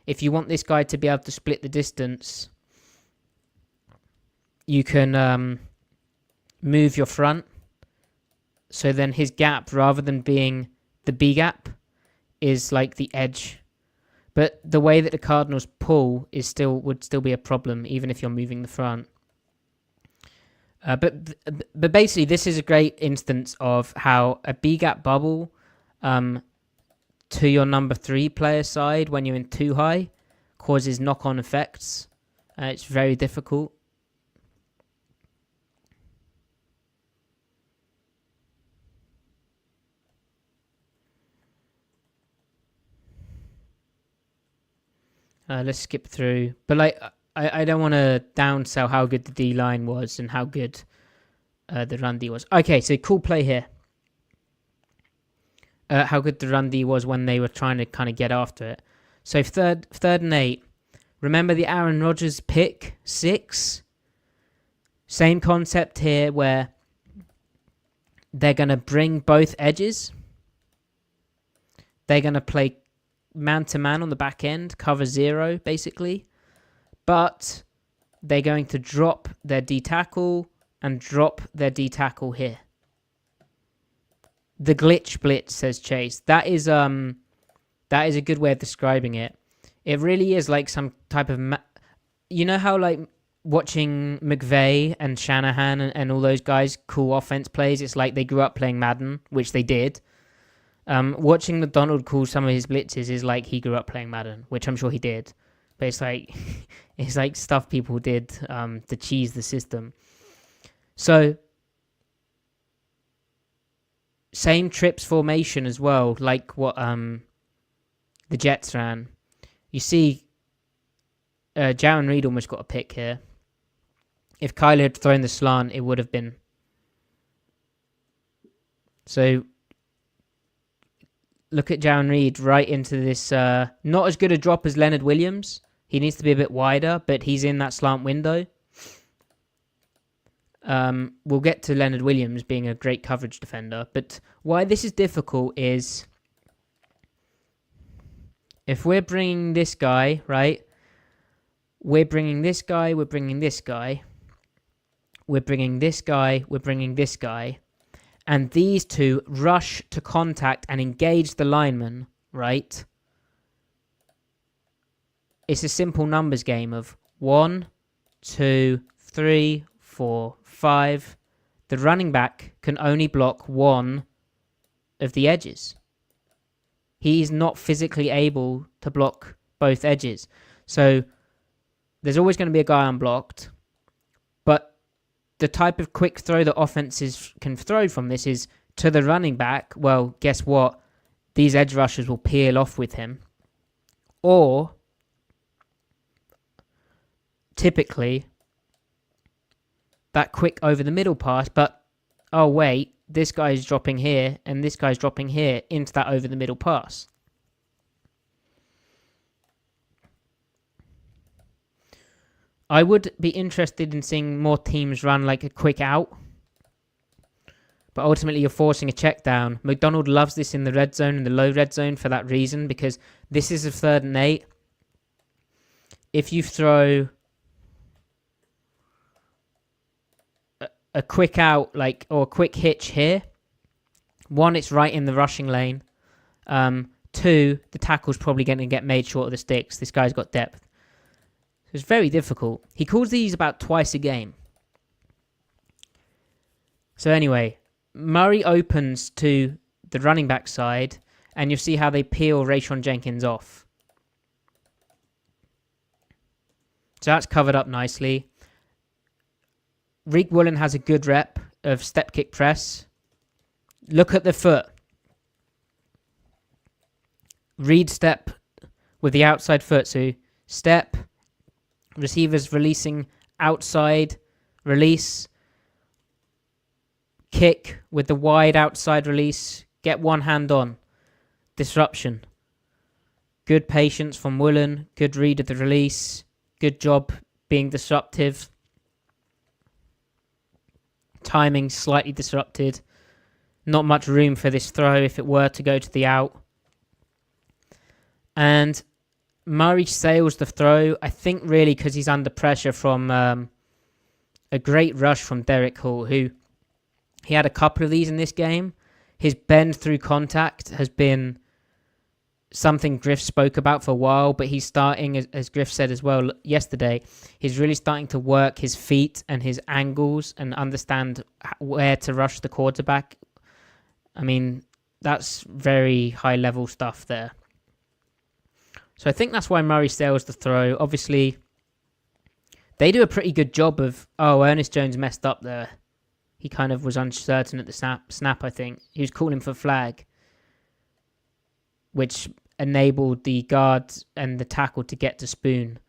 If you want this guy to be able to split the distance, you can move your front. So then his gap, rather than being the B gap, is like the edge. But the way that the Cardinals pull would still be a problem, even if you're moving the front. But basically, this is a great instance of how a B gap bubble to your number 3 player side when you're in too high causes knock-on effects. It's very difficult. Let's skip through. But like, I don't want to downsell how good the D-line was and how good the run D was. Okay, so cool play here. How good the run D was when they were trying to kind of get after it. So third and 8. Remember the Aaron Rodgers pick 6? Same concept here, where they're going to bring both edges. They're going to play man-to-man on the back end, cover 0, basically. But they're going to drop their D-tackle and drop their D-tackle here. The glitch blitz, says Chase. That is a good way of describing it. It really is like some type of... you know how, like, watching McVay and Shanahan and all those guys call offense plays, it's like they grew up playing Madden, which they did. Watching McDonald call some of his blitzes is like he grew up playing Madden, which I'm sure he did. But it's like it's like stuff people did to cheese the system. So same trips formation as well, like what the Jets ran. You see, Jaron Reed almost got a pick here. If Kyler had thrown the slant, it would have been. So, look at Jaron Reed right into this. Not as good a drop as Leonard Williams. He needs to be a bit wider, but he's in that slant window. We'll get to Leonard Williams being a great coverage defender. But why this is difficult is if we're bringing this guy, right? We're bringing this guy, we're bringing this guy. We're bringing this guy, we're bringing this guy. And these two rush to contact and engage the lineman, right? It's a simple numbers game of 1, 2, 3, 4, 5. The running back can only block one of the edges. He is not physically able to block both edges. So there's always going to be a guy unblocked. But the type of quick throw that offenses can throw from this is to the running back. Well, guess what? These edge rushers will peel off with him. Or typically that quick over the middle pass, but oh wait, this guy's dropping here and this guy's dropping here into that over the middle pass. I would be interested in seeing more teams run like a quick out, but ultimately you're forcing a check down. McDonald loves this in the red zone and the low red zone for that reason, because this is a 3rd and 8. If you throw a quick out, like, or a quick hitch here, 1, it's right in the rushing lane. 2, the tackle's probably going to get made short of the sticks. This guy's got depth. So it's very difficult. He calls these about twice a game. So anyway, Murray opens to the running back side, and you'll see how they peel Rayshon Jenkins off. So that's covered up nicely. Reek Woolen has a good rep of step kick press. Look at the foot. Read step with the outside foot. So step, receivers releasing outside, release, kick with the wide outside release, get one hand on. Disruption. Good patience from Woolen, good read of the release, good job being disruptive. Timing slightly disrupted. Not much room for this throw if it were to go to the out. And Murray sails the throw, I think really because he's under pressure from a great rush from Derek Hall, who he had a couple of these in this game. His bend through contact has been something Griff spoke about for a while, but he's starting, as Griff said as well yesterday, he's really starting to work his feet and his angles and understand where to rush the quarterback. I mean, that's very high-level stuff there. So I think that's why Murray sails the throw. Obviously, they do a pretty good job of, Ernest Jones messed up there. He kind of was uncertain at the snap, I think. He was calling for flag, which enabled the guard and the tackle to get to Spoon.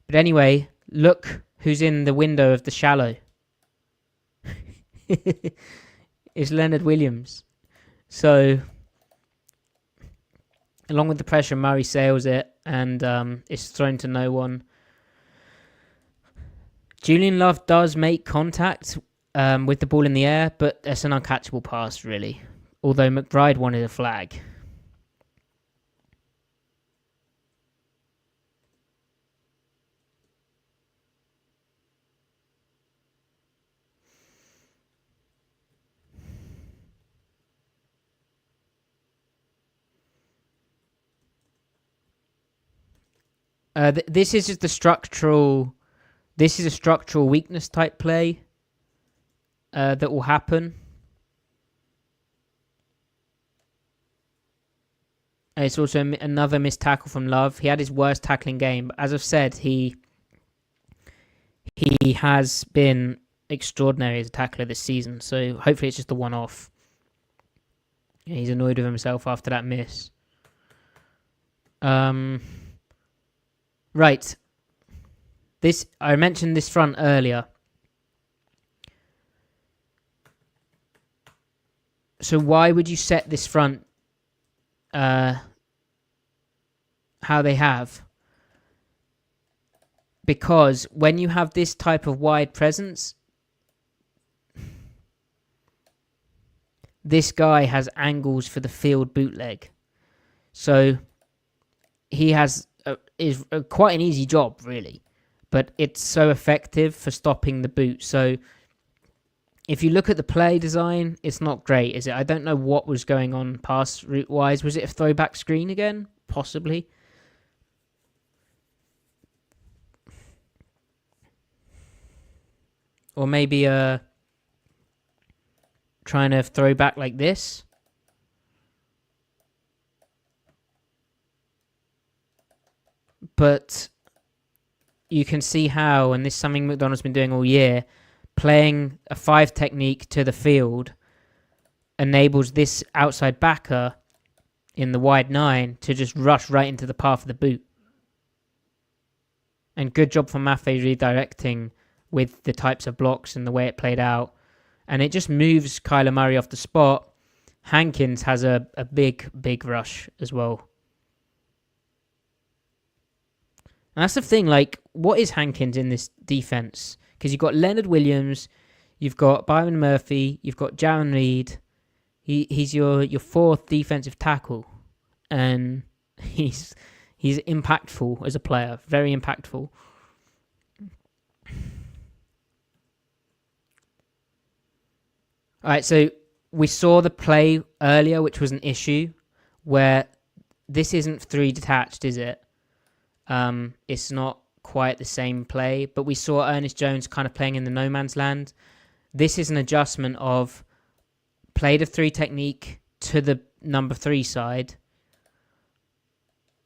But anyway, look who's in the window of the shallow. It's Leonard Williams. So, along with the pressure, Murray sails it and it's thrown to no one. Julian Love does make contact with the ball in the air, but it's an uncatchable pass, really. Although McBride wanted a flag. This is just the structural. This is a structural weakness type play that will happen. And it's also another missed tackle from Love. He had his worst tackling game, but as I've said, he has been extraordinary as a tackler this season. So hopefully it's just a one-off. Yeah, he's annoyed with himself after that miss. Right. I mentioned this front earlier. So why would you set this front how they have? Because when you have this type of wide presence, this guy has angles for the field bootleg. So he has quite an easy job, really. But it's so effective for stopping the boot. So if you look at the play design, it's not great, is it? I don't know what was going on pass route wise. Was it a throwback screen again? Possibly. Or maybe trying to throw back like this. But you can see how, and this is something McDonald's been doing all year, playing a 5 technique to the field enables this outside backer in the wide 9 to just rush right into the path of the boot. And good job from MATTY redirecting with the types of blocks and the way it played out. And it just moves Kyler Murray off the spot. Hankins has a big rush as well. And that's the thing, like, what is Hankins in this defense? Because you've got Leonard Williams, you've got Byron Murphy, you've got Jaron Reed. He's your 4th defensive tackle. And he's impactful as a player, very impactful. All right, so we saw the play earlier, which was an issue, where this isn't 3 detached, is it? It's not quite the same play, but we saw Ernest Jones kind of playing in the no man's land. This is an adjustment of play the 3 technique to the number 3 side.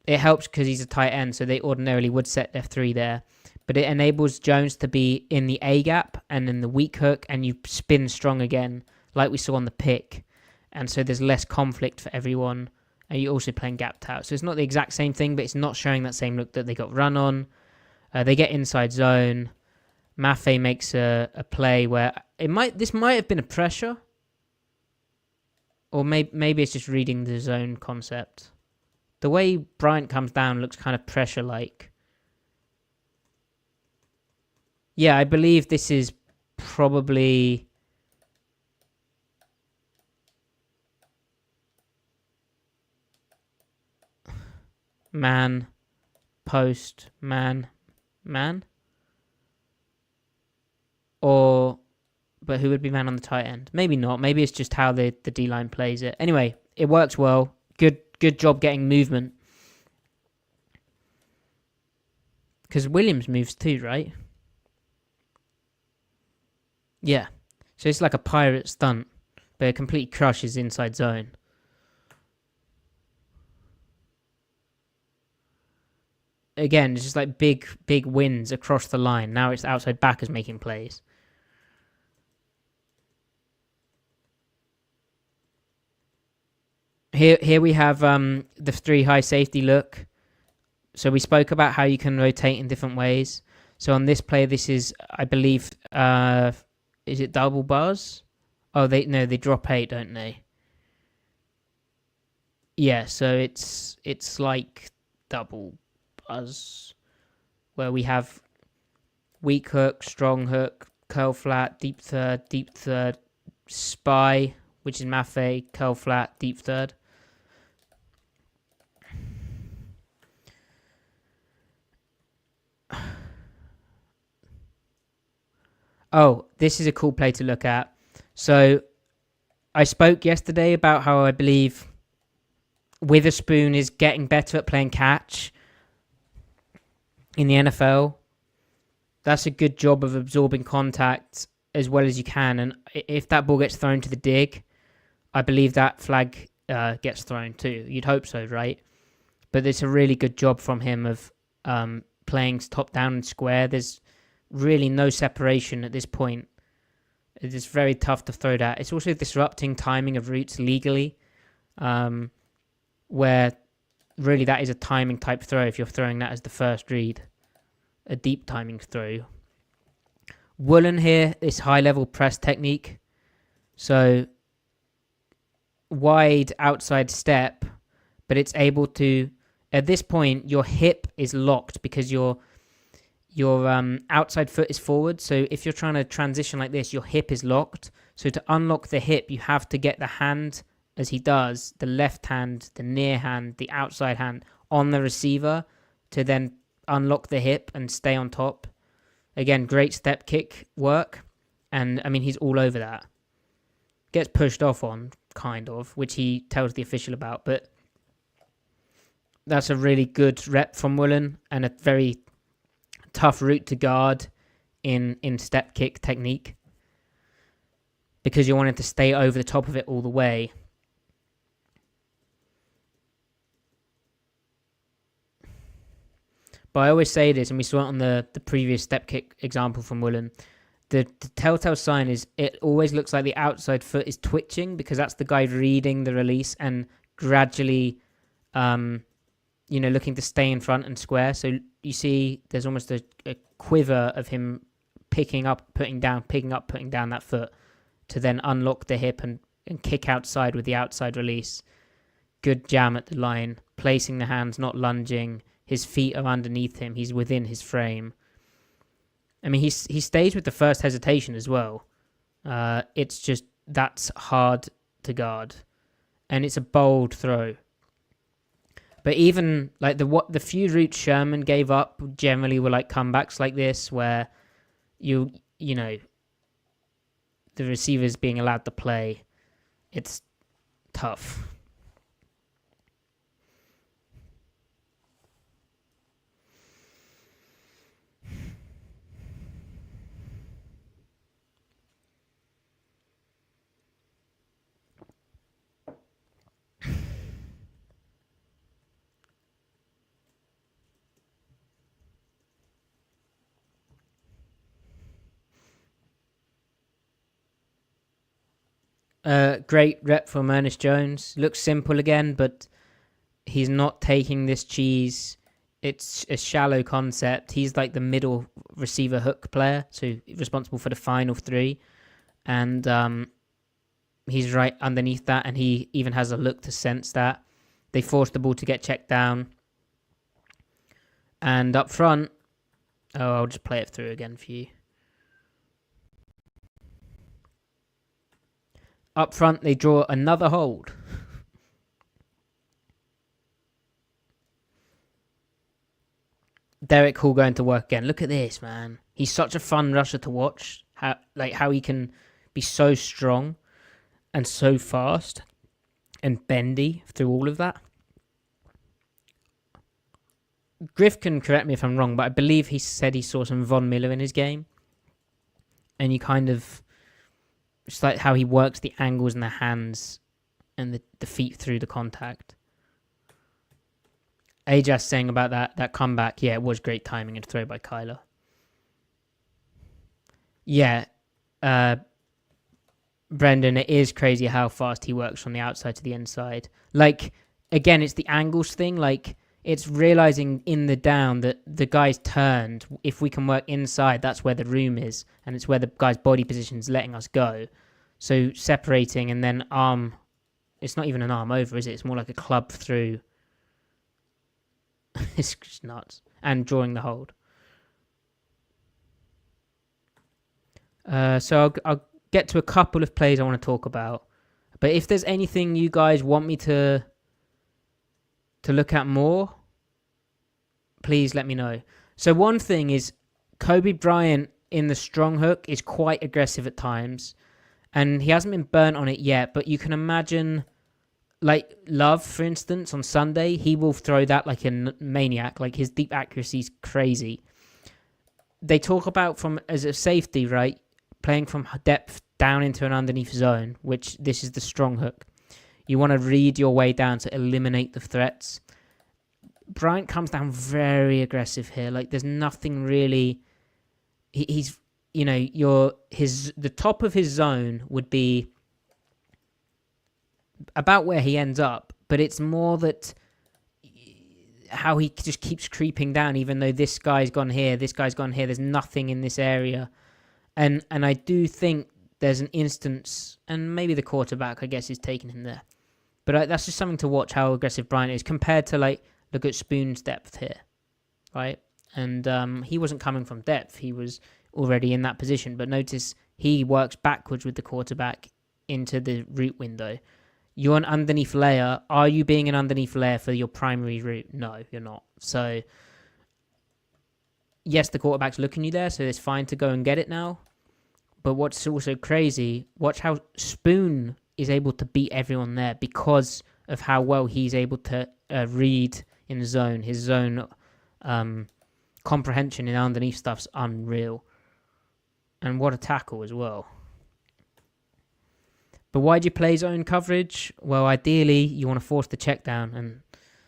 It helps because he's a tight end, so they ordinarily would set their 3 there. But it enables Jones to be in the A gap and in the weak hook, and you spin strong again, like we saw on the pick. And so there's less conflict for everyone. And you're also playing gapped out. So it's not the exact same thing, but it's not showing that same look that they got run on. They get inside zone. MATTY makes a play where this might have been a pressure. Or maybe it's just reading the zone concept. The way Bryant comes down looks kind of pressure-like. Yeah, I believe this is probably... man, post, man. But who would be man on the tight end? Maybe not. Maybe it's just how the D-line plays it. Anyway, it works well. Good job getting movement. Because Williams moves too, right? Yeah. So it's like a pirate stunt, but it completely crushes inside zone. Again, it's just like big wins across the line. Now it's the outside backers making plays. Here we have the 3 high safety look. So we spoke about how you can rotate in different ways. So on this play, this is, I believe, is it double buzz? Oh, they drop 8, don't they? Yeah, so it's like double buzz, where we have weak hook, strong hook, curl flat, deep third, spy, which is MATTY, curl flat, deep third. Oh, this is a cool play to look at. So I spoke yesterday about how I believe Witherspoon is getting better at playing catch in the NFL. That's a good job of absorbing contact as well as you can. And if that ball gets thrown to the dig, I believe that flag gets thrown too. You'd hope so, right? But it's a really good job from him of playing top down and square. There's really no separation at this point. It is very tough to throw that. It's also disrupting timing of routes legally, where really that is a timing type throw if you're throwing that as the first read. A deep timing throw. Woolen here, this high level press technique. So wide outside step, but it's able to, at this point, your hip is locked because your outside foot is forward. So if you're trying to transition like this, your hip is locked. So to unlock the hip, you have to get the hand, as he does, the left hand, the near hand, the outside hand on the receiver to then unlock the hip and stay on top. Again, great step kick work. And, I mean, he's all over that. Gets pushed off on, kind of, which he tells the official about. But that's a really good rep from Woolen and a very tough route to guard in step kick technique. Because you're wanting to stay over the top of it all the way. But I always say this, and we saw it on the previous step kick example from Woolen. The telltale sign is it always looks like the outside foot is twitching because that's the guy reading the release and gradually, looking to stay in front and square. So you see there's almost a quiver of him picking up, putting down that foot to then unlock the hip and kick outside with the outside release. Good jam at the line, placing the hands, not lunging. His feet are underneath him. He's within his frame. I mean, he stays with the first hesitation as well. It's just, that's hard to guard. And it's a bold throw. But even, like, the few routes Sherman gave up generally were, like, comebacks like this where, the receiver's being allowed to play. It's tough. Great rep from Ernest Jones. Looks simple again, but he's not taking this cheese. It's a shallow concept. He's like the middle receiver hook player, so responsible for the final three. And he's right underneath that, and he even has a look to sense that. They force the ball to get checked down. And up front, I'll just play it through again for you. Up front, they draw another hold. Derek Hall going to work again. Look at this, man. He's such a fun rusher to watch. How he can be so strong and so fast and bendy through all of that. Griff can correct me if I'm wrong, but I believe he said he saw some Von Miller in his game. And you kind of... It's like how he works the angles and the hands and the feet through the contact. Ajas saying about that comeback, yeah, it was great timing and throw by Kyler. Yeah, Brendan, it is crazy how fast he works from the outside to the inside. Like, again, it's the angles thing. Like, it's realizing in the down that the guy's turned. If we can work inside, that's where the room is. And it's where the guy's body position is letting us go. So separating and then arm. It's not even an arm over, is it? It's more like a club through. It's just nuts. And drawing the hold. So I'll get to a couple of plays I want to talk about. But if there's anything you guys want me to look at more, please let me know. So one thing is Kobe Bryant in the strong hook is quite aggressive at times. And he hasn't been burnt on it yet, but you can imagine, like Love, for instance, on Sunday, he will throw that like a maniac. Like his deep accuracy is crazy. They talk about from as a safety, right? Playing from depth down into an underneath zone, which this is the strong hook. You want to read your way down to eliminate the threats. Bryant comes down very aggressive here. Like there's nothing really. He's the top of his zone would be about where he ends up, but it's more that how he just keeps creeping down, even though this guy's gone here, this guy's gone here. There's nothing in this area, and I do think there's an instance, and maybe the quarterback, I guess, is taking him there. But that's just something to watch how aggressive Bryant is compared to, like, look at Spoon's depth here, right? And he wasn't coming from depth. He was already in that position. But notice he works backwards with the quarterback into the route window. You're an underneath layer. Are you being an underneath layer for your primary route? No, you're not. So, yes, the quarterback's looking you there, so it's fine to go and get it now. But what's also crazy, watch how Spoon is able to beat everyone there because of how well he's able to read in zone. His zone comprehension in underneath stuff's unreal. And what a tackle as well. But why do you play zone coverage? Well, ideally, you want to force the check down, and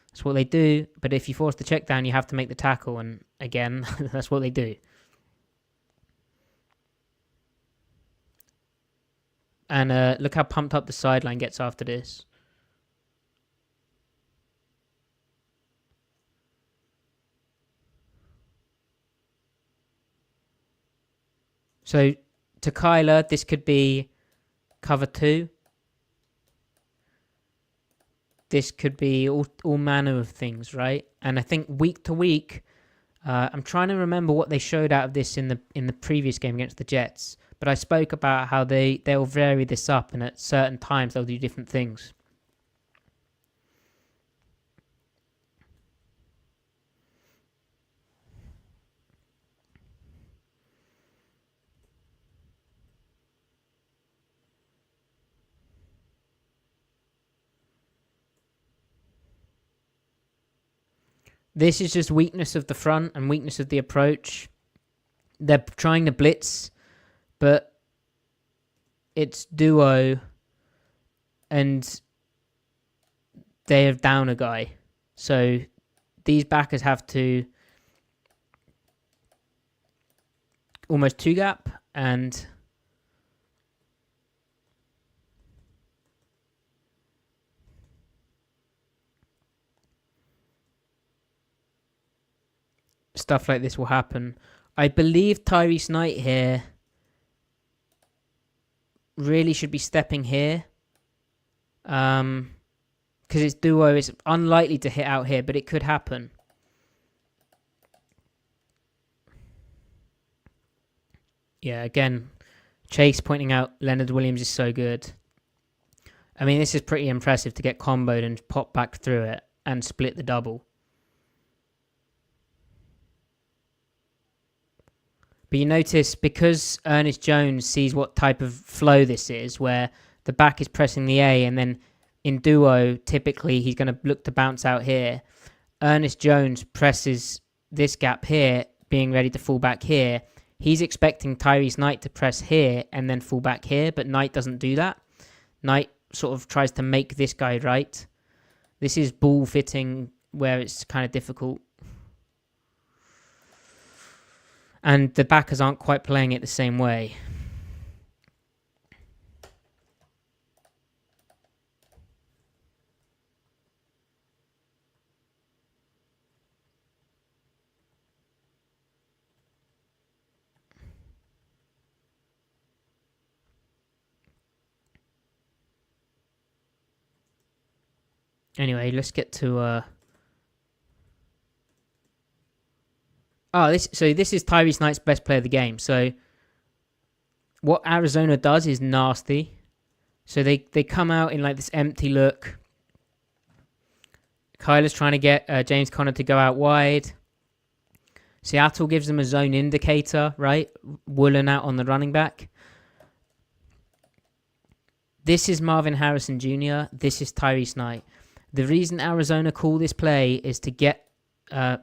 that's what they do. But if you force the check down, you have to make the tackle, and again, that's what they do. And look how pumped up the sideline gets after this. So, to Kyler, this could be cover 2. This could be all manner of things, right? And I think week to week, I'm trying to remember what they showed out of this in the previous game against the Jets. But I spoke about how they'll vary this up, and at certain times they'll do different things. This is just weakness of the front and weakness of the approach. They're trying to blitz, but it's duo, and they have down a guy. So these backers have to almost 2-gap and stuff like this will happen. I believe Tyrese Knight here really should be stepping here. Because it's duo, it's unlikely to hit out here, but it could happen. Yeah, again, Chase pointing out Leonard Williams is so good. I mean, this is pretty impressive to get comboed and pop back through it and split the double. But you notice, because Ernest Jones sees what type of flow this is, where the back is pressing the A, and then in duo, typically he's going to look to bounce out here. Ernest Jones presses this gap here, being ready to fall back here. He's expecting Tyrese Knight to press here and then fall back here, but Knight doesn't do that. Knight sort of tries to make this guy right. This is ball fitting where it's kind of difficult. And the backers aren't quite playing it the same way. Anyway, let's get to... this is Tyrese Knight's best player of the game. So what Arizona does is nasty. So they come out in like this empty look. Kyler's trying to get James Conner to go out wide. Seattle gives them a zone indicator, right? Woolen out on the running back. This is Marvin Harrison Jr. This is Tyrese Knight. The reason Arizona call this play is to get,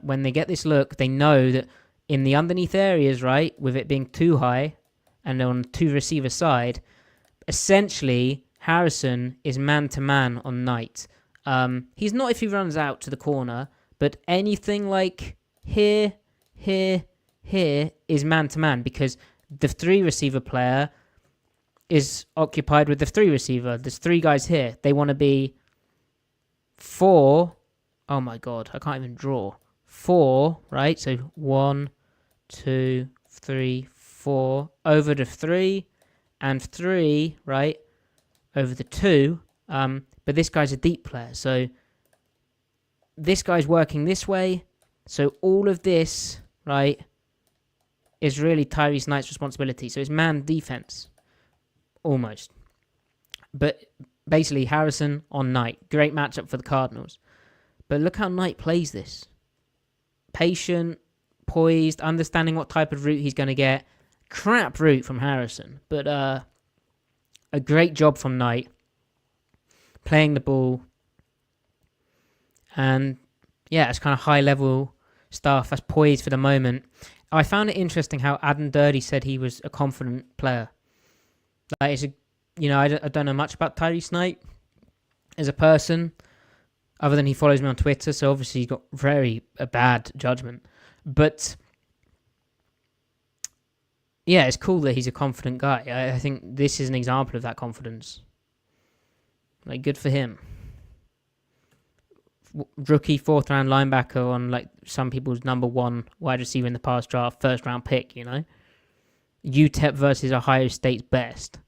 when they get this look, they know that in the underneath areas, right, with it being too high and on 2 receiver side, essentially Harrison is man-to-man on Knight. He's not if he runs out to the corner, but anything like here is man-to-man because the 3 receiver player is occupied with the 3 receiver. There's 3 guys here. They want to be 4 Oh my god, I can't even draw. 4, right? So 1, 2, 3, 4 over the 3, and 3, right, over the 2. But this guy's a deep player, so this guy's working this way. So all of this, right, is really Tyrese Knight's responsibility. So it's man defense, almost. But basically, Harrison on Knight. Great matchup for the Cardinals. But look how Knight plays this. Patient, poised, understanding what type of route he's going to get. Crap route from Harrison. But a great job from Knight. Playing the ball. And yeah, it's kind of high-level stuff. That's poised for the moment. I found it interesting how Adam Dirty said he was a confident player. Like, it's a, I don't know much about Tyrese Knight as a person, other than he follows me on Twitter, so obviously he's got very bad judgment. But yeah, it's cool that he's a confident guy. I think this is an example of that confidence. Like, good for him. Rookie 4th round linebacker on like some people's number 1 wide receiver in the past draft, 1st round pick, UTEP versus Ohio State's best.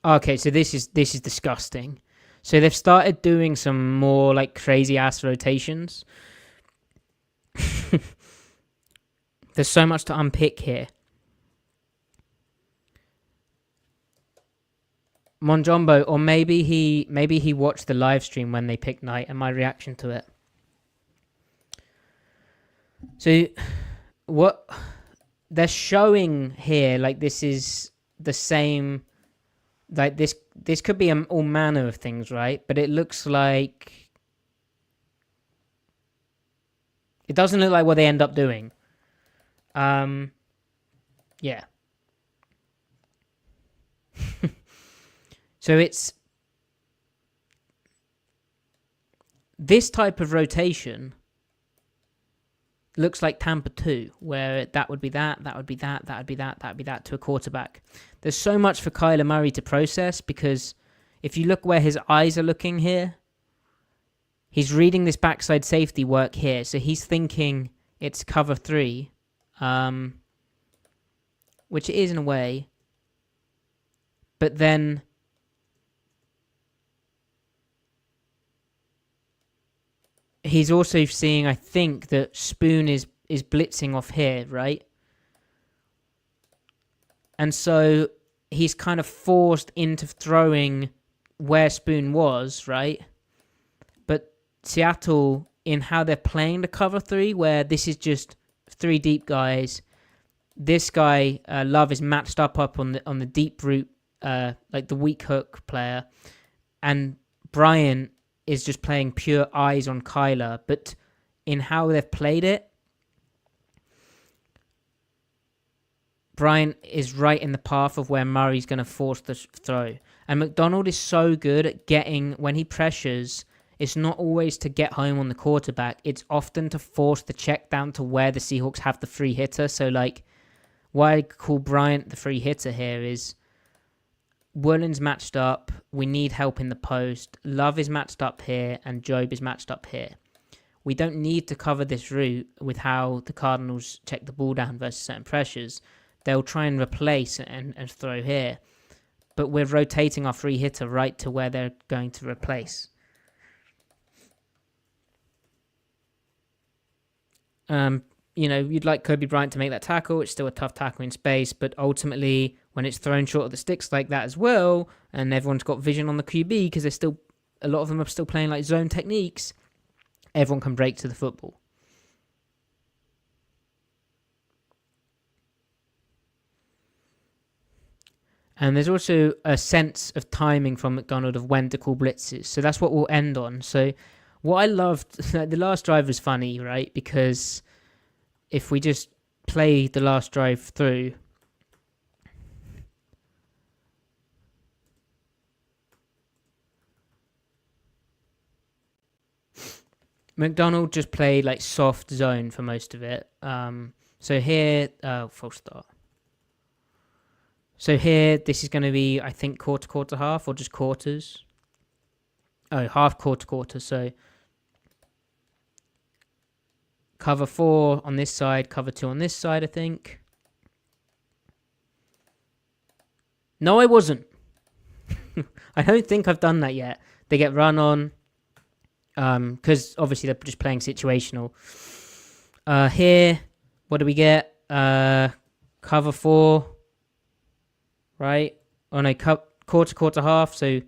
Okay, so this is disgusting. So they've started doing some more like crazy ass rotations. There's so much to unpick here. Monjombo, or maybe he watched the live stream when they picked Knight and my reaction to it. So what they're showing here, like, this is the same, like this could be all manner of things, right? But it looks like it doesn't look like what they end up doing. Yeah. So it's this type of rotation looks like Tampa 2, where that would be that would be that would be that would be that to a quarterback. There's so much for Kyler Murray to process, because if you look where his eyes are looking here, he's reading this backside safety work here. So he's thinking it's cover 3, which it is in a way. But then he's also seeing, I think, that Spoon is blitzing off here, right? And so he's kind of forced into throwing where Spoon was, right? But Seattle, in how they're playing the cover 3, where this is just 3 deep guys, this guy, Love, is matched up on the deep route, like the weak hook player, and Bryant is just playing pure eyes on Kyler. But in how they've played it, Bryant is right in the path of where Murray's going to force the throw. And McDonald is so good at getting, when he pressures, it's not always to get home on the quarterback. It's often to force the check down to where the Seahawks have the free hitter. So, like, why I call Bryant the free hitter here is Woolen's matched up. We need help in the post. Love is matched up here, and Job is matched up here. We don't need to cover this route with how the Cardinals check the ball down versus certain pressures. They'll try and replace and throw here. But we're rotating our free hitter right to where they're going to replace. You'd like Kobe Bryant to make that tackle. It's still a tough tackle in space, but ultimately, when it's thrown short of the sticks like that as well, and everyone's got vision on the QB, because a lot of them are still playing like zone techniques, everyone can break to the football. And there's also a sense of timing from McDonald of when to call blitzes. So that's what we'll end on. So what I loved, the last drive was funny, right? Because if we just play the last drive through, McDonald just played like soft zone for most of it. So here, false start. So here, this is going to be, I think, quarter, half, or just quarters. Oh, half, quarter. So cover 4 on this side, cover 2 on this side, I think. No, I wasn't. I don't think I've done that yet. They get run on. Because obviously they're just playing situational. Here, what do we get? Cover 4. Right? Oh no, quarter, half. So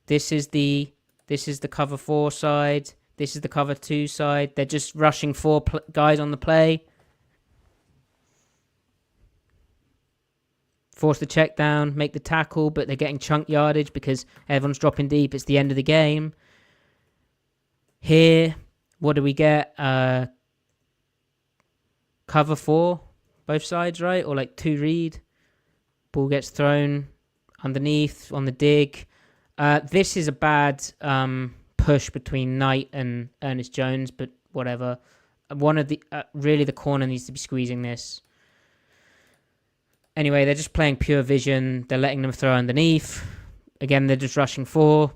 this is the cover 4 side. This is the cover 2 side. They're just rushing 4 guys on the play. Force the check down, make the tackle, but they're getting chunk yardage because everyone's dropping deep. It's the end of the game. Here, what do we get? Cover 4, both sides, right? Or like 2 read. Ball gets thrown underneath on the dig. This is a bad push between Knight and Ernest Jones, but whatever. One of the really the corner needs to be squeezing this. Anyway, they're just playing pure vision. They're letting them throw underneath. Again, they're just rushing 4.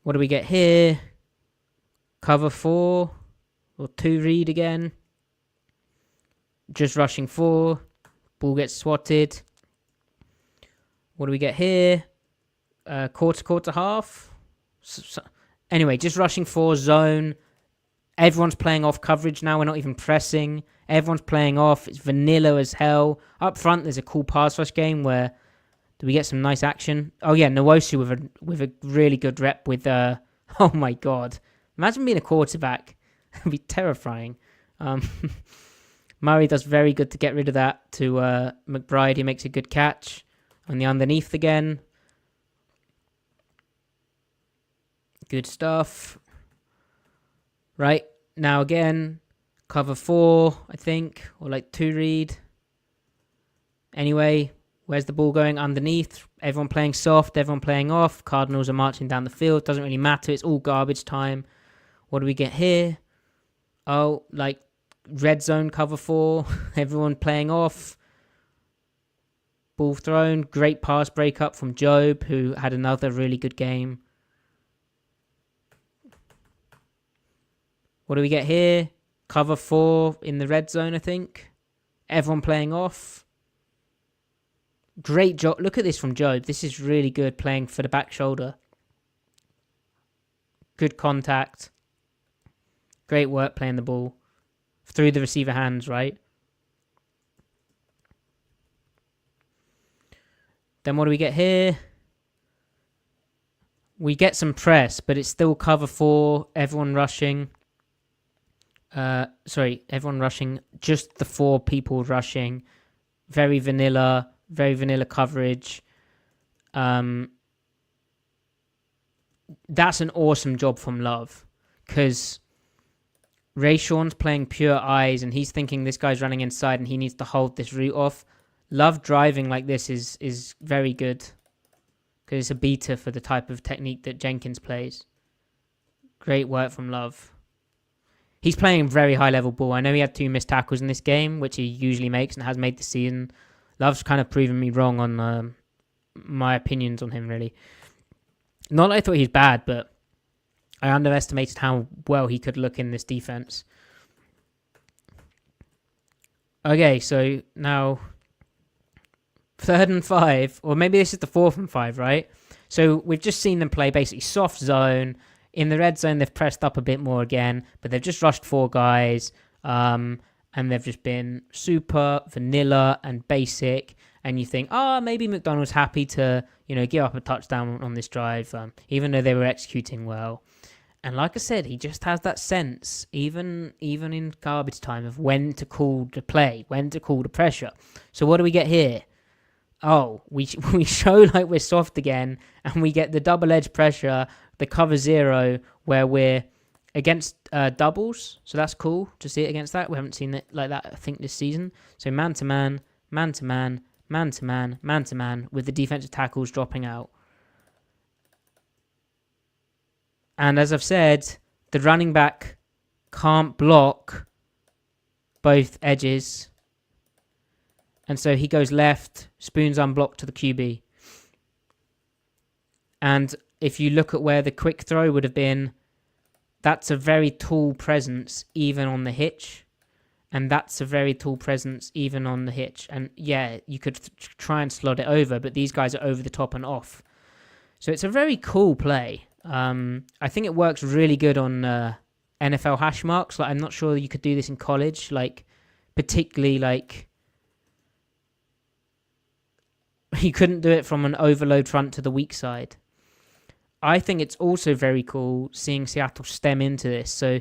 What do we get here? Cover 4 or 2 read again. Just rushing 4. Ball gets swatted. What do we get here? Quarter, half. Anyway, just rushing 4 zone. Everyone's playing off coverage now. We're not even pressing. Everyone's playing off. It's vanilla as hell. Up front, there's a cool pass rush game where do we get some nice action? Oh yeah, Nwosu with a really good rep with oh my god. Imagine being a quarterback. It'd be terrifying. Murray does very good to get rid of that to McBride. He makes a good catch on the underneath again. Good stuff. Right, now again, cover 4, I think, or like 2 read. Anyway, where's the ball going? Underneath. Everyone playing soft, everyone playing off. Cardinals are marching down the field. Doesn't really matter. It's all garbage time. What do we get here? Oh, like red zone cover 4. Everyone playing off. Ball thrown. Great pass breakup from Job, who had another really good game. What do we get here? Cover 4 in the red zone, I think. Everyone playing off. Great job. Look at this from Job. This is really good, playing for the back shoulder. Good contact. Great work playing the ball. Through the receiver hands, right? Then what do we get here? We get some press, but it's still cover 4. Everyone rushing. Everyone rushing. Just the 4 people rushing. Very vanilla coverage. That's an awesome job from Love, because Rayshaw's playing pure eyes and he's thinking this guy's running inside and he needs to hold this route off. Love driving like this is very good, because it's a beta for the type of technique that Jenkins plays. Great work from Love. He's playing very high-level ball. I know he had 2 missed tackles in this game, which he usually makes and has made this season. Love's kind of proven me wrong on my opinions on him, really. Not that I thought he was bad, but I underestimated how well he could look in this defense. Okay, so now 3rd and 5, or maybe this is the 4th and 5, right? So we've just seen them play basically soft zone. In the red zone, they've pressed up a bit more again, but they've just rushed 4 guys, and they've just been super vanilla and basic. And you think, maybe McDonald's happy to, give up a touchdown on this drive, even though they were executing well. And like I said, he just has that sense, even in garbage time, of when to call the play, when to call the pressure. So what do we get here? Oh, we show like we're soft again, and we get the double-edge pressure, the cover 0, where we're against doubles. So that's cool to see it against that. We haven't seen it like that, I think, this season. So man-to-man, man-to-man, man-to-man, man-to-man, with the defensive tackles dropping out. And as I've said, the running back can't block both edges. And so he goes left, Spoon's unblocked to the QB. And if you look at where the quick throw would have been, that's a very tall presence even on the hitch. And that's a very tall presence even on the hitch. And yeah, you could try and slot it over, but these guys are over the top and off. So it's a very cool play. I think it works really good on NFL hash marks. Like, I'm not sure you could do this in college. Like, particularly like you couldn't do it from an overload front to the weak side. I think it's also very cool seeing Seattle stem into this. So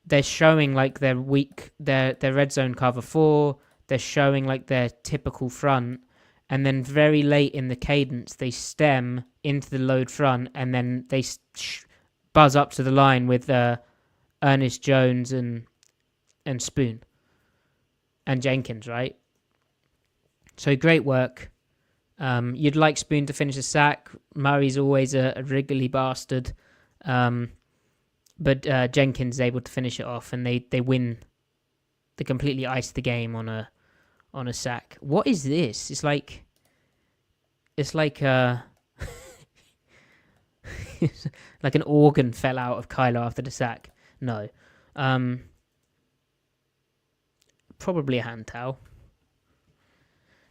they're showing like their red zone cover 4. They're showing like their typical front. And then very late in the cadence, they stem into the load front. And then they buzz up to the line with Ernest Jones and Spoon. And Jenkins, right? So great work. You'd like Spoon to finish a sack. Murray's always a wriggly bastard. But Jenkins is able to finish it off, and they win. They completely ice the game on a sack. What is this? It's like like an organ fell out of Kylo after the sack. No. Probably a hand towel.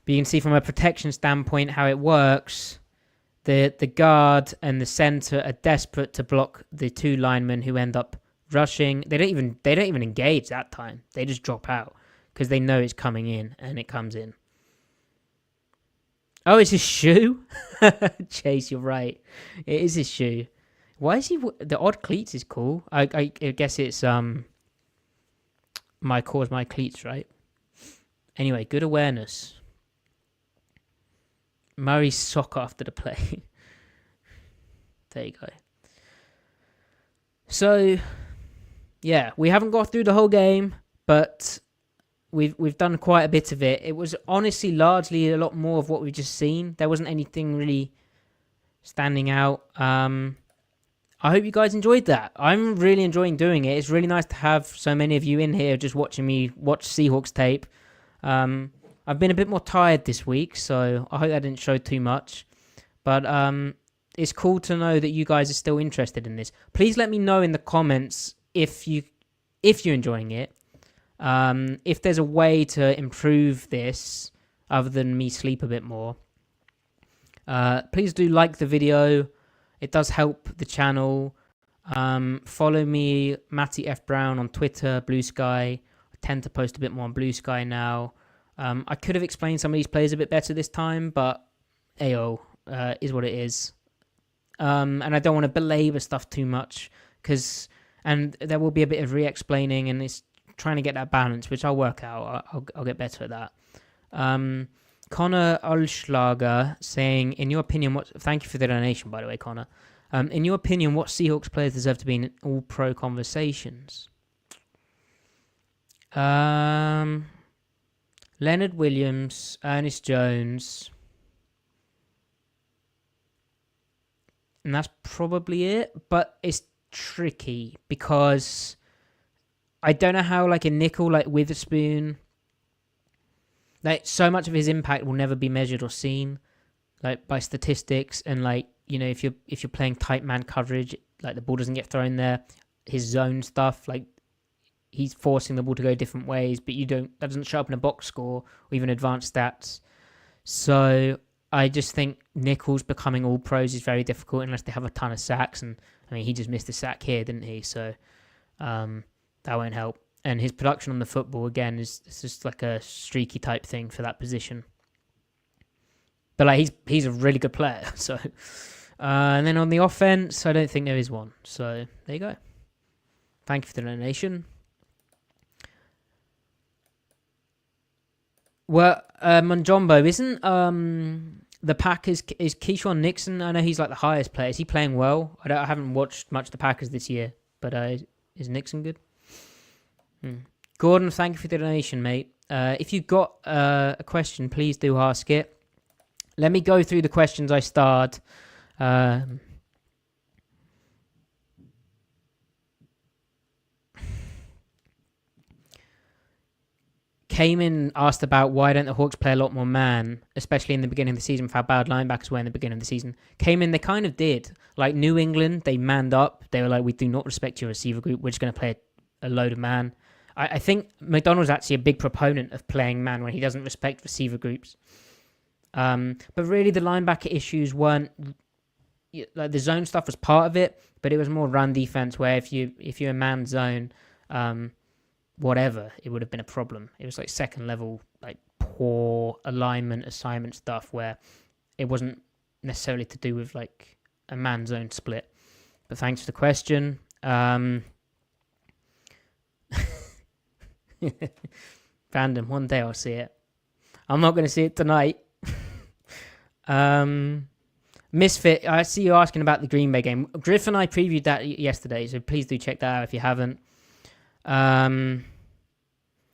But you can see from a protection standpoint how it works. The guard and the center are desperate to block the 2 linemen who end up rushing. They don't even engage that time. They just drop out because they know it's coming in, and it comes in. Oh, it's his shoe? Chase, you're right. It is his shoe. Why is he... The odd cleats is cool. I guess it's my cause, my cleats, right? Anyway, good awareness. Murray's sock after the play. There you go. So, yeah, we haven't got through the whole game, but we've done quite a bit of it. It was honestly largely a lot more of what we've just seen. There wasn't anything really standing out. I hope you guys enjoyed that. I'm really enjoying doing it. It's really nice to have so many of you in here just watching me watch Seahawks tape. I've been a bit more tired this week, so I hope that didn't show too much. But it's cool to know that you guys are still interested in this. Please let me know in the comments if you're enjoying it. If there's a way to improve this other than me sleep a bit more. Please do like the video. It does help the channel. Follow me, Matty F. Brown, on Twitter, Blue Sky. I tend to post a bit more on Blue Sky now. I could have explained some of these plays a bit better this time, but AO is what it is. And I don't want to belabor stuff too much, and there will be a bit of re-explaining, and it's trying to get that balance, which I'll work out. I'll get better at that. Connor Olschlager saying, in your opinion, thank you for the donation, by the way, Connor. In your opinion, what Seahawks players deserve to be in all-pro conversations? Leonard Williams, Ernest Jones, and that's probably it. But it's tricky because I don't know how, like, a nickel like Witherspoon, like, so much of his impact will never be measured or seen, like, by statistics. And, like, you know, if you're playing tight man coverage, like, the ball doesn't get thrown there. His zone stuff, like, he's forcing the ball to go different ways, but that doesn't show up in a box score or even advanced stats. So I just think nickels becoming all pros is very difficult unless they have a ton of sacks. And I mean, he just missed a sack here, didn't he? So that won't help. And his production on the football, again, is just like a streaky type thing for that position. But like he's a really good player. So and then on the offense, I don't think there is one. So there you go. Thank you for the donation. Well, Monjombo, isn't the Packers, is Keyshawn Nixon? I know he's like the highest player. Is he playing well? I haven't watched much of the Packers this year, but is Nixon good? Gordon, thank you for the donation, mate. If you've got a question, please do ask it. Let me go through the questions I starred. came in, asked about why don't the Hawks play a lot more man, especially in the beginning of the season, with how bad linebackers were in the beginning of the season. Came in, they kind of did. Like New England, they manned up. They were like, we do not respect your receiver group. We're just going to play a load of man. I think McDonald's actually a big proponent of playing man when he doesn't respect receiver groups. But really, the linebacker issues weren't like the zone stuff was part of it, but it was more run defense where if you're a man zone, whatever, it would have been a problem. It was like second level, like poor alignment assignment stuff where it wasn't necessarily to do with like a man zone split. But thanks for the question. Random, one day I'll see it. I'm not going to see it tonight. Misfit, I see you asking about the Green Bay game. Griff and I previewed that yesterday, so please do check that out if you haven't.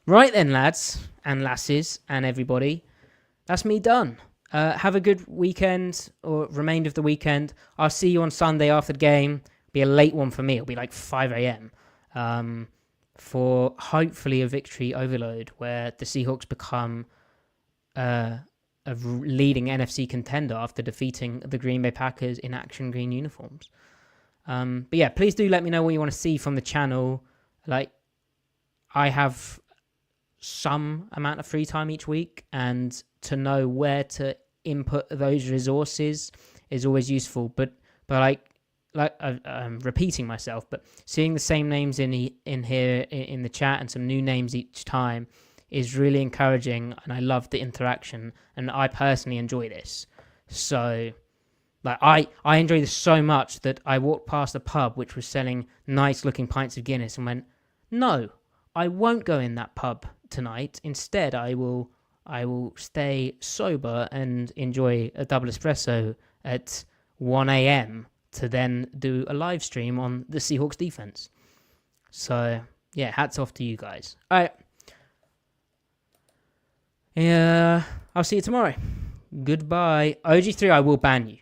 Right then, lads and lasses and everybody. That's me done. Have a good weekend or remainder of the weekend. I'll see you on Sunday after the game. It'll be a late one for me. It'll be like 5 a.m. For hopefully a victory overload where the Seahawks become a leading NFC contender after defeating the Green Bay Packers in action green uniforms. But yeah, please do let me know what you want to see from the channel. Like, I have some amount of free time each week, and to know where to input those resources is always useful. But I'm repeating myself, but seeing the same names in here in the chat and some new names each time is really encouraging, and I love the interaction, and I personally enjoy this. So, like, I enjoy this so much that I walked past a pub which was selling nice-looking pints of Guinness and went, no, I won't go in that pub tonight. Instead, I will stay sober and enjoy a double espresso at 1 a.m. to then do a live stream on the Seahawks defense. So, yeah, hats off to you guys. All right. Yeah, I'll see you tomorrow. Goodbye. OG3, I will ban you.